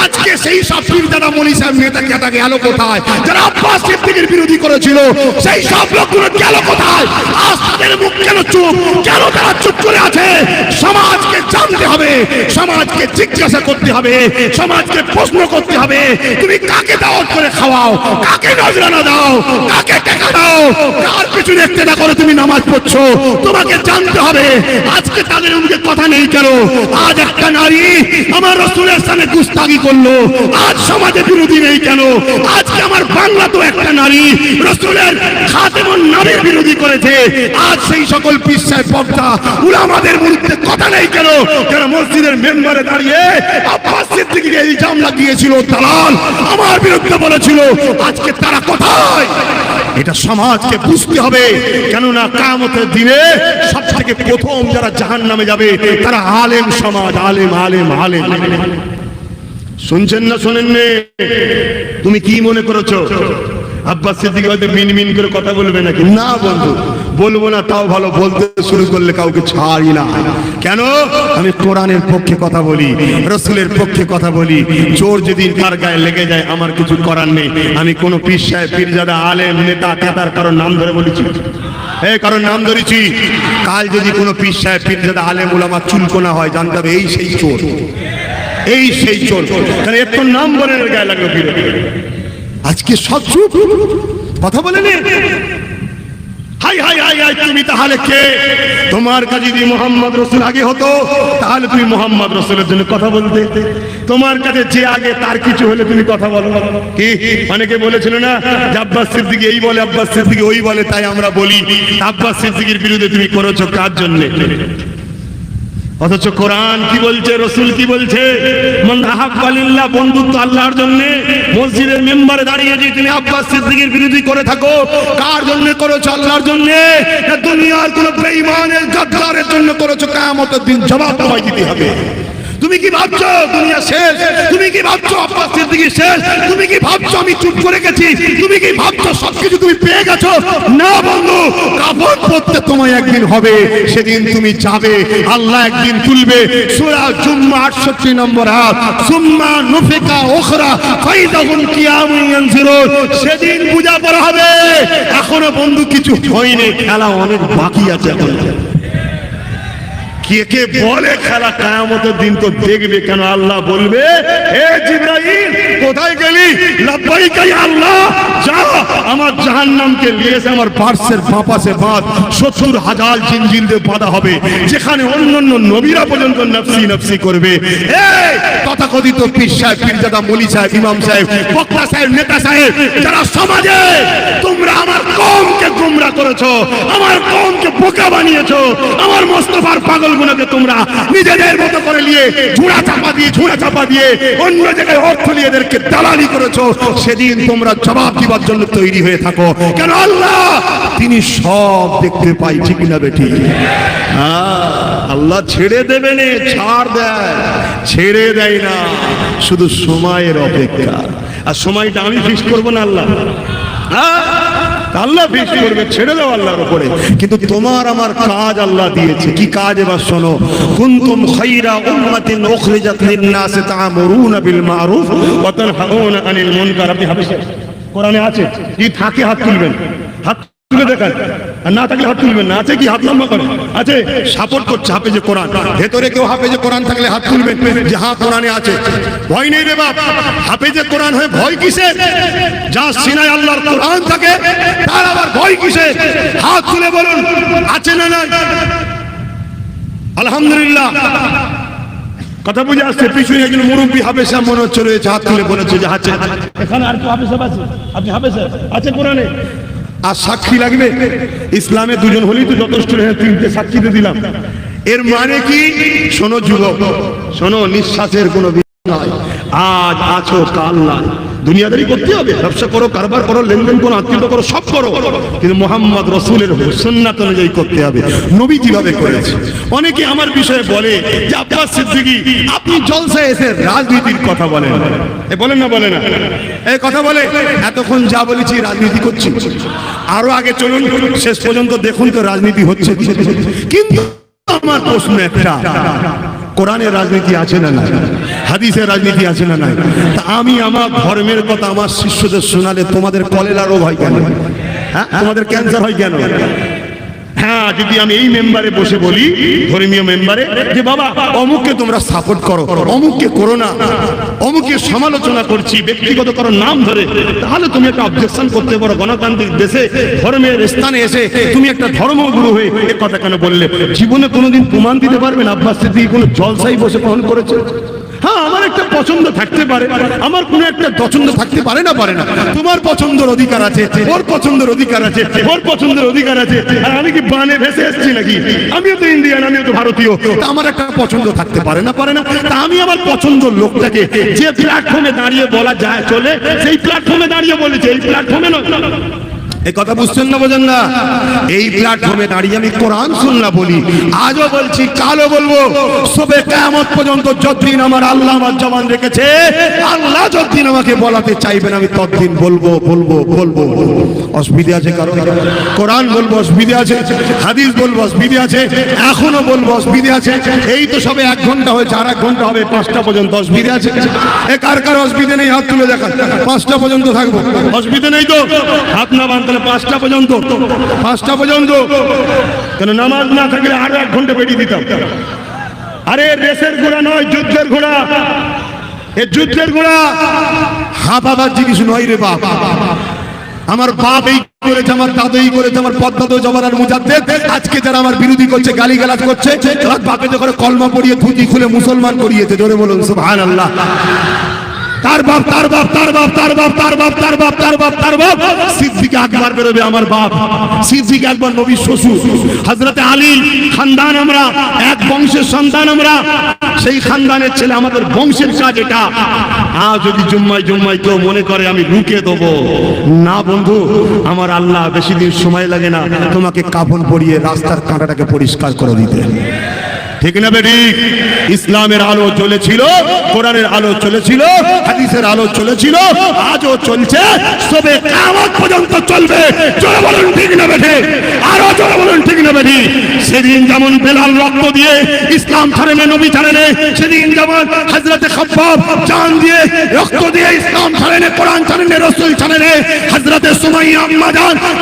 আজকে সেই সব পীরজাদা মৌলভী সাহেব নেতা কেটা গেল কোথায়? যারা আব্বাস সিদ্দিকীর বিরোধী করেছিল, সেই সব লোকগুলো গেল কোথায়? আজ তাদের মুখ কেন চুপ? কেন তারা চুপ করে আছে? সমাজকে জানতে হবে, সমাজকে জিজ্ঞাসা করতে হবে, সমাজকে প্রশ্ন করতে হবে। তুমি কাকে দাওয়াত করে খাওয়াও, কাকে নজরানা দাও, কাকে টাকা দাও, কার পিছনে একটা করে তুমি নামাজ পড়ছো? তোমাকে জানতে হবে। আজকে তাদের মুখে কথা নেই কেন? আজ একটা নারী আমার রাসূলের সামনে গুস্তাখি করলো, আজ সমাজে বিরোধী নেই কেন? আজকে আমার বাংলা তো একটা নারী রাসূলের খাতেমুন নবীর বিরোধী করেছে, আজ সেই সকল পীর সাহেব বক্তা উলামাদের বিরুদ্ধে কথা নেই কেন? যারা মসজিদের মেম্বারে দাঁড়িয়ে আব্বাস সিদ্দিকীকে ইলজাম লাগিয়েছিল, দালাল আমার বিরুদ্ধে বলেছিল, আজকে তারা কোথায়? এটা সমাজকে বুঝতে হবে। কেননা কিয়ামতের দিনে সবথেকে প্রথম যারা জাহান্নামে যাবে তারা আলেম সমাজ, আলেম আলেম আলেম। শুনছেন না শোনেন? তুমি কি মনে করেছো আব্বাস সিদ্দিক হয়তো মিনমিন করে কথা বলবে নাকি? না বন্ধু, বলবো না, তাও ভালো। বলতে শুরু করলে কাউকে ছাড়ি না। কেন? আমি কোরআনের পক্ষে কথা বলি, রাসূলের পক্ষে কথা বলি। চোর যেদিন কার গায়ে লেগে যায় আমার কিছু করার নেই। আমি কোন পীর সাহেব, পীরজাদা, আলেম, নেতা, কেতার কারোর নাম ধরে বলেছি? কারোর নাম ধরেছি? কাল যদি কোনো পীর সাহেব, পীরজাদা, আলেম, উলামা চুলকোনা হয়, জানতে হবে এই সেই চোর, এই সেই চোর। কারণ এর তো নাম বলে গায়ে লাগলো পীর। আজকে সব চুপ, কথা বলে নে। হাই হাই হাই হাই, তুমি তাহলে কে? তোমার কাছে যদি মুহাম্মদ রাসূল আগে হতো তাহলে তুমি মুহাম্মদ রাসূলের জন্য কথা বলতে। তোমার কাছে যে আগে তার কিছু হলে তুমি কথা বলো কি? অনেকে বলেছিল না যে আব্বাস সিদ্দিকী এই বলে, আব্বাস সিদ্দিকী ওই বলে, তাই আমরা বলি। আব্বাস সিদ্দিকীর বিরুদ্ধে তুমি করেছো কার জন্য? অথচ কোরআন কি বলছে, রাসূল কি বলছে? মান আহাব্বা লিল্লাহ, বন্ধুত্ব আল্লাহর জন্য। মসজিদের মেম্বারে দাঁড়িয়ে যে তুমি আব্বাস সিদ্দিকীর বিরোধী করে থাকো, কার জন্য করেছো? আল্লাহর জন্য। দুনিয়ার কোন বেঈমানের গাদ্দারের জন্য করেছো, কিয়ামতের দিন জবাব তোমায় দিতে হবে। তুমি কি ভাবছো দুনিয়া শেষ? তুমি কি ভাবছো আব্বাস সিদ্দিকী শেষ? তুমি কি ভাবছো আমি চুপ করে গেছি? তুমি কি ভাবছো সবকিছু তুমি পেয়ে গেছো? না বন্ধু, কাফন পড়তে তোমায় একদিন হবে, সেদিন তুমি যাবে, আল্লাহ একদিন তুলবে। সূরা জুম্মা 68 নম্বর আয়াত, সুম্মা নুফিকা উখরা ফাইদাহুম কিয়ামুন ইয়ানজিরুন। সেদিন পূজা করা হবে। এখনো বন্ধু কিছু হয়নি, খেলা অনেক বাকি আছে এখন। কে কে বলে খেলা কিয়ামতের দিন তো দেখবে, কেন আল্লাহ বলবে, এ জিবরাইল কোথায় গেলি? লাব্বাইকা ইয়া আল্লাহ, যা আমার জাহান্নামকে নিয়ে এসে আমার পার্শ্বের বাঁ পাশে বাঁধ। 70,000 জিনজিল দিয়ে বাঁধা হবে, যেখানে অন্যান্য নবীরা পর্যন্ত নফসি নফসি করবে। এই তথাকথিত পীর সাহেব, পীরজাদা, মলি সাহেব, ইমাম সাহেব, বক্তা সাহেব, নেতা সাহেব, যারা সমাজে তোমরা আমার কওমকে গোমরা করেছো, আমার কওমকে বোকা বানিয়েছো, আমার মোস্তফার পাগলগুলোকে তোমরা নিজেদের মতো করে নিয়ে ঝুড়া চাপা দিয়ে অন্য জায়গায় অর্থ নিয়ে এদেরকে দালালি করেছো। সেদিন তোমরা জবাব দিবার জন্য তৈরি হয়ে থাকো, কেন আল্লাহ তিনি সব দেখতে পাই, ঠিক না বেটি? আল্লাহ ছেড়ে দেবে না, ছাড় দেয়, ছেড়ে দেয় না, শুধু সময়ের অপেক্ষা। আর সময়টা আমি ফিক্স করবো না, আল্লাহ আল্লাহ ফিক্স করবে, ছেড়ে দাও আল্লাহর উপরে। কিন্তু তোমার আমার কাজ আল্লাহ দিয়েছে, কি কাজ এবার শোনো। কুনতুম খায়রা উম্মাতিন উখরিজাত লিন-নাস তা'মুরুনা বিল মা'রুফ ওয়া তানহাউনা আনিল মুনকার। আপনি হাফেজ, কোরআনে আছে, কি থাকে হাত তুলবেন, হাত তুলে দেখান, আর না থাকলে হাত তুলবেন না। আছে কি? হাত লম্বা করে আছে, সাপোর্ট করছে হাফেজে কোরআন। ভেতরে কেউ হাফেজে কোরআন থাকলে হাত তুলবেন যে হ্যাঁ কোরআনে আছে। ভয় নেই রে বাপ, হাফেজে কোরআন হয়ে ভয় কিসে? যা সিনায় আল্লাহর কোরআন থাকে তার আবার ভয় কিসে? হাত তুলে বলুন আছে না নাই? আলহামদুলিল্লাহ। কথা বুঝে আসছে? পিছনে একজন মুরব্বী হাফেজ সাহেব মনে হচ্ছে রয়েছে, হাত তুলে বলেছে যে আছে। এখানে আর কেউ হাফেজ সাহেব আছে? আপনি হাফেজ সাহেব আছে কোরআনে? আর সাক্ষী লাগবে? ইসলামে দুজন হলেই তো যথেষ্ট, 3টে সাক্ষী দিয়ে দিলাম। এর মানে কি? শোনো যুবক, শোনো, নিঃশ্বাসের কোনো বিষয় নয়। আজ আছো কাল নাই। দুনিয়াদারি করতে হবে, ব্যবসা করো, কারবার করো, লেনদেন করো, আত্মীয়তা করো, সব করো, কিন্তু মোহাম্মদ রসুলের সুন্নাত অনুযায়ী করতে হবে। নবী কিভাবে করেছে? অনেকে আমার বিষয়ে বলে যে আব্বাস সিদ্দিকী আপনি জলসায় এসে রাজনীতির কথা বলেন। বলেন না? বলে না? এই কথা বলে। এতক্ষণ যা বলেছি রাজনীতি করছি, আরো আগে চলুন, শেষ পর্যন্ত দেখুন তো রাজনীতি হচ্ছে। কিন্তু আমার প্রশ্ন একটা, কোরআনের রাজনীতি আছে না নাই? হাদিসের রাজনীতি আছে না নাই? তা আমি আমার ধর্মের কথা আমার শিষ্যদের শোনালে তোমাদের কলেরা রোগ হয় কেন? হ্যাঁ, তোমাদের ক্যান্সার হয় কেন? হ্যাঁ, যদি আমি এই মেম্বারে বসে বলি, ধর্মীয় মেম্বারে, যে বাবা অমুককে তোমরা সাপোর্ট করো, অমুককে করো না, অমুকের সমালোচনা করছি ব্যক্তিগত কারো নাম ধরে, তাহলে তুমি একটা অবজেকশন করতে পারো। গণতান্ত্রিক দেশে ধর্মের স্থানে এসে তুমি একটা ধর্মগুরু হয়ে এ কথা কেন বললে? জীবনে কোনোদিন প্রমাণ দিতে পারবেন আব্বাস সিদ্দিকী কোনো জলসাই বসে গ্রহণ করেছে? হ্যাঁ, আমার একটা পছন্দ থাকতে পারে, আমার কোনো একটা পছন্দ থাকতে পারে না, পারে না। তোমার পছন্দের অধিকার আছে, ওর পছন্দের অধিকার আছে, ওর পছন্দের অধিকার আছে। আর আমি কি বানে ভেসে এসেছি নাকি? আমিও তো ইন্ডিয়ান, আমিও তো ভারতীয়, আমার একটা পছন্দ থাকতে পারে না, পারে না। তা আমি আমার পছন্দের লোকটাকে যে প্ল্যাটফর্মে দাঁড়িয়ে বলা যায় চলে, সেই প্ল্যাটফর্মে দাঁড়িয়ে বলেছে, এই প্ল্যাটফর্মে নয়। এই কথা বুঝছেন না, বোঝেন না? এই প্ল্যাটফর্মে দাঁড়িয়ে আমি কোরআন সুন্নাহ বলি, আজও বলছি, কালও বলবো, সবে কিয়ামত পর্যন্ত যতদিন আমার আল্লাহ আমার জবান রেখেছে, আল্লাহ যতদিন আমাকে বলাতে চাইবেন আমি ততদিন বলবো বলবো বলবো। অসুবিধা আছে কারো? কোরআন বলবো অসুবিধা আছে, হাদিস বলবো অসুবিধা আছে, এখনো বলবো অসুবিধা আছে। এই তো সবে 1 ঘন্টা হয়েছে, আর 1 ঘন্টা হবে 5টা পর্যন্ত। অসুবিধা আছে? এ কার কার অসুবিধা নেই? হাত তুলে দেখান। 5টা পর্যন্ত থাকবো, অসুবিধা নেই তো? হাত না বাঁধলে 5টা পর্যন্ত, 5টা পর্যন্ত। কেন নামাজ না থাকলে আরো 1 ঘন্টা বেরিয়ে দিতাম। আরে রেসের ঘোড়া নয়, যুদ্ধের ঘোড়া। এ যুদ্ধের ঘোড়া, হাঁপাবার জিনিস নয় রে বাপ। আমার বাপ এই করেছে, আমার দাদু এই করেছে, আমার পদ্মাদু জমানার মুজাদ্দেদ। আজকে যারা আমার বিরোধী করছে, গালিগালাজ করছে, তার বাপে যখন কলমা পড়িয়ে ধুতি খুলে মুসলমান করিয়েছে। জোরে বলুন সুবহানাল্লাহ। তার বাপ, তার বাপ, তার বাপ, তার বাপ, তার বাপ, তার বাপ, তার বাপ, তার বাপ সিদ্দিক আকবর বেরোবে আমার বাপ। সিদ্দিক আকবর নবীর শ্বশুর, হযরতে আলী খানদান, আমরা এক বংশের সন্তান, আমরা সেই খানদানের ছেলে, আমাদের বংশের কাজ এটা। আজ যদি জুম্মায় জুম্মায় কেউ মনে করে আমি রুকে দেবো, না বন্ধু, আমার আল্লাহ বেশি দিন সময় লাগে না তোমাকে কাফন পরিয়ে রাস্তার কাঁটাটাকে পরিষ্কার করে দিতে। ঠিক না বেটি? ইসলামের আলো জ্বলেছিল, কোরআনের আলো চলেছিল, হাদিসের আলো চলেছিল, আজও চলছে, সবে কিয়ামত পর্যন্ত চলবে। জোরে বলুন ঠিক না বেটি? আরো জোরে বলুন ঠিক না বেটি? সেদিন যেমন বেলাল রক্ত দিয়ে ইসলাম ছাড়েনে, নবী ছাড়েনে, সেদিন যেমন হযরতে খাব্বাব জান দিয়ে রক্ত দিয়ে ইসলাম ছাড়েনে, কোরআন ছাড়েনে, রাসূল ছাড়েনে, হযরতে সুমাইয়া আম্মা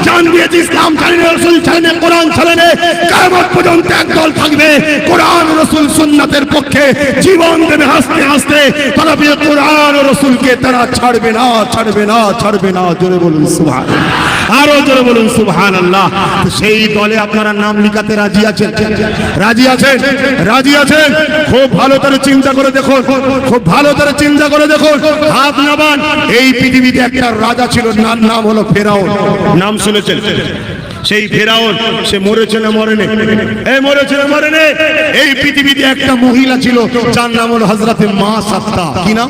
জান দিয়ে ইসলাম ছাড়েনে, রাসূল ছাড়েনে, কোরআন ছাড়েনে, কিয়ামত পর্যন্ত একদল থাকবে কোরআন রাসূল সুন্নাতের পক্ষে জীবন দেবে হাসতে হাসতে। তারা কোরআন ও রাসূলকে তারা ছাড়বে না, ছাড়বে না, ছাড়বে না। জোরে বলুন সুবহানাল্লাহ, আরো জোরে বলুন সুবহানাল্লাহ। সেই দলে আপনারা নাম লিখাতে রাজি আছেন? রাজি আছেন? রাজি আছেন? খুব ভালো করে চিন্তা করে দেখুন, খুব ভালো করে চিন্তা করে দেখুন। হাত নামান। এই পৃথিবীতে একটা রাজা ছিল, নাম হলো ফেরাউন। নাম শুনেছেন? সেই ফেরাউন, সে মরেছে না মরেনি? এই মরেছে না মরেনি? এই পৃথিবীতে একটা মহিলা ছিল, যার নাম হলো হযরতে মা সাত্তা। কি নাম?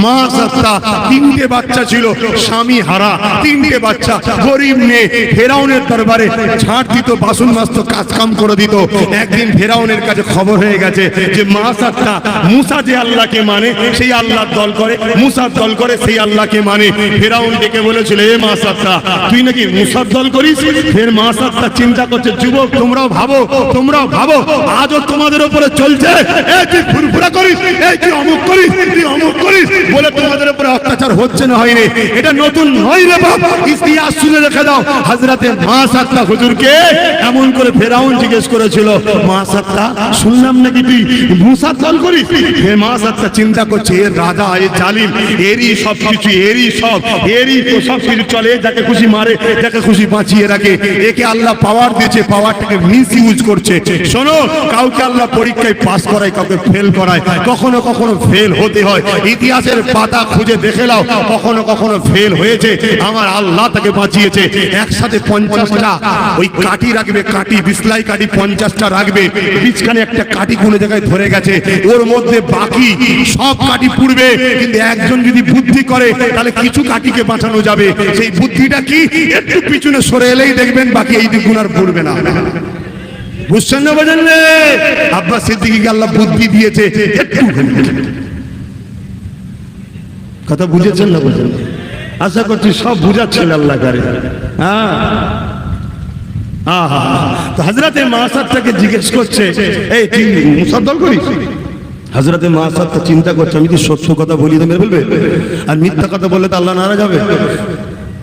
মা সাত্তা। তিনটে বাচ্চা ছিল, স্বামী হারা তিনটে বাচ্চা, গরিব মেয়ে। ফেরাউনের দরবারে ঝাঁট দিত, বাসন মাজত, কাজ কাম করে দিত। একদিন ফেরাউনের কাছে খবর হয়ে গেছে যে মা সাত্তা, মুসা যে আল্লাহকে মানে সেই আল্লাহর দল করে, মুসার দল করে, সেই আল্লাহকে মানে। ফেরাউন ডেকে বলেছিল, এ মা সাত্তা, তুই নাকি মুসার দল করিস? মা সাত্তা চিন্তা করছে, যুবক তোমরাও ভাবো, তোমরাও ভাবো, আজও তোমাদের উপরে চলছে, এই তুই ফুরফুরা করিস, এই তুই অমুক করিস, তুই অমুক করিস বলে তোমাদের উপরে অত্যাচার হচ্ছে না হয়নি? এটা নতুন নয় রে বাপ, ইতিহাস শুনে রেখে দাও। হযরতে মা সাত্তা হুজুরকে এমন করে ফেরাউন জিজ্ঞেস করেছিল, মা সাত্তা শুনলাম নাকি তুই মুসার দল করিস? হে মা সাত্তা চিন্তা করছে, এর রাজা, এর জালিম, এরই সব কিছু, এরই তো সব কিছু চলে, যাকে খুশি মারে, যাকে খুশি বাঁচিয়ে রাখে। একে আল্লাহ পাওয়ার দিয়েছে, পাওয়ারটাকে মিস ইউজ করছে। শোনো, কাউকে আল্লাহ পরীক্ষায় পাস করায়, কাউকে ফেল করায়, কখনো কখনো ফেল হতে হয়। ইতিহাসের পাতা খুঁজে দেখে নাও, কখনো কখনো ফেল হয়েছে, আমার আল্লাহ তাকে বাঁচিয়েছে। একসাথে 50টা ওই কাঠি রাখবে, কাঠি বিসলাই কাঠি 50টা রাখবে, বিছখানে একটা কাঠি কোনো জায়গায় ধরে গেছে, ওর মধ্যে বাকি সব কাঠি পুড়বে। কিন্তু একজন যদি বুদ্ধি করে তাহলে কিছু কাঠিকে বাঁচানো যাবে। সেই বুদ্ধিটা কি? একটু পিছনে সরে এলেই দেখবেন বাকি এই দিক গুনার পড়বে না। বুঝছেন না? বোঝেন? আব্বাস সিদ্দিকীকে আল্লাহ বুদ্ধি দিয়েছে একটু। কথা বুঝেছেন না? বুঝেন? আশা করছি সব বুঝাচ্ছেন আল্লাহ করে। হ্যাঁ, তো হযরতে মা সাত্তাকে জিজ্ঞেস করছে, এই তুই মুসার দল করিস? হযরতে মা সাত্তা চিন্তা করছে, আমি কি সত্য কথা বলি তো মেরে ফেলবে, আর মিথ্যা কথা বললে তো আল্লাহ নারাজ হবে।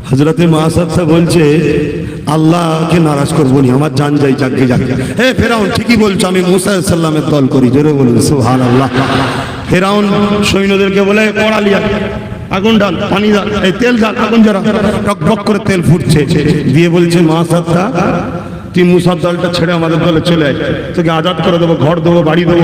হযরতে মা সাত্তা বলছে, আল্লাহকে নারাজ করবো নি, আমার জান যাই, যাকে যাক। হে ফেরাউন, ঠিকই বলছো, আমি মুসা আলাইহিস সালামের দল করি। জোরে বলুন সুবহানাল্লাহ। ফেরাউন সৈন্যদেরকে বলে, কড়ালি আগুন ডাল, পানি ডাল, এই তেল ডাল, আগুন জ্বালা। টকবক করে তেল ফুটছে, দিয়ে বলছে, মা সাত্তা তুই মুসার দলটা ছেড়ে আমাদের দলে চলে আয়, তোকে আজাদ করে দেবো, ঘর দেবো, বাড়ি দেবো।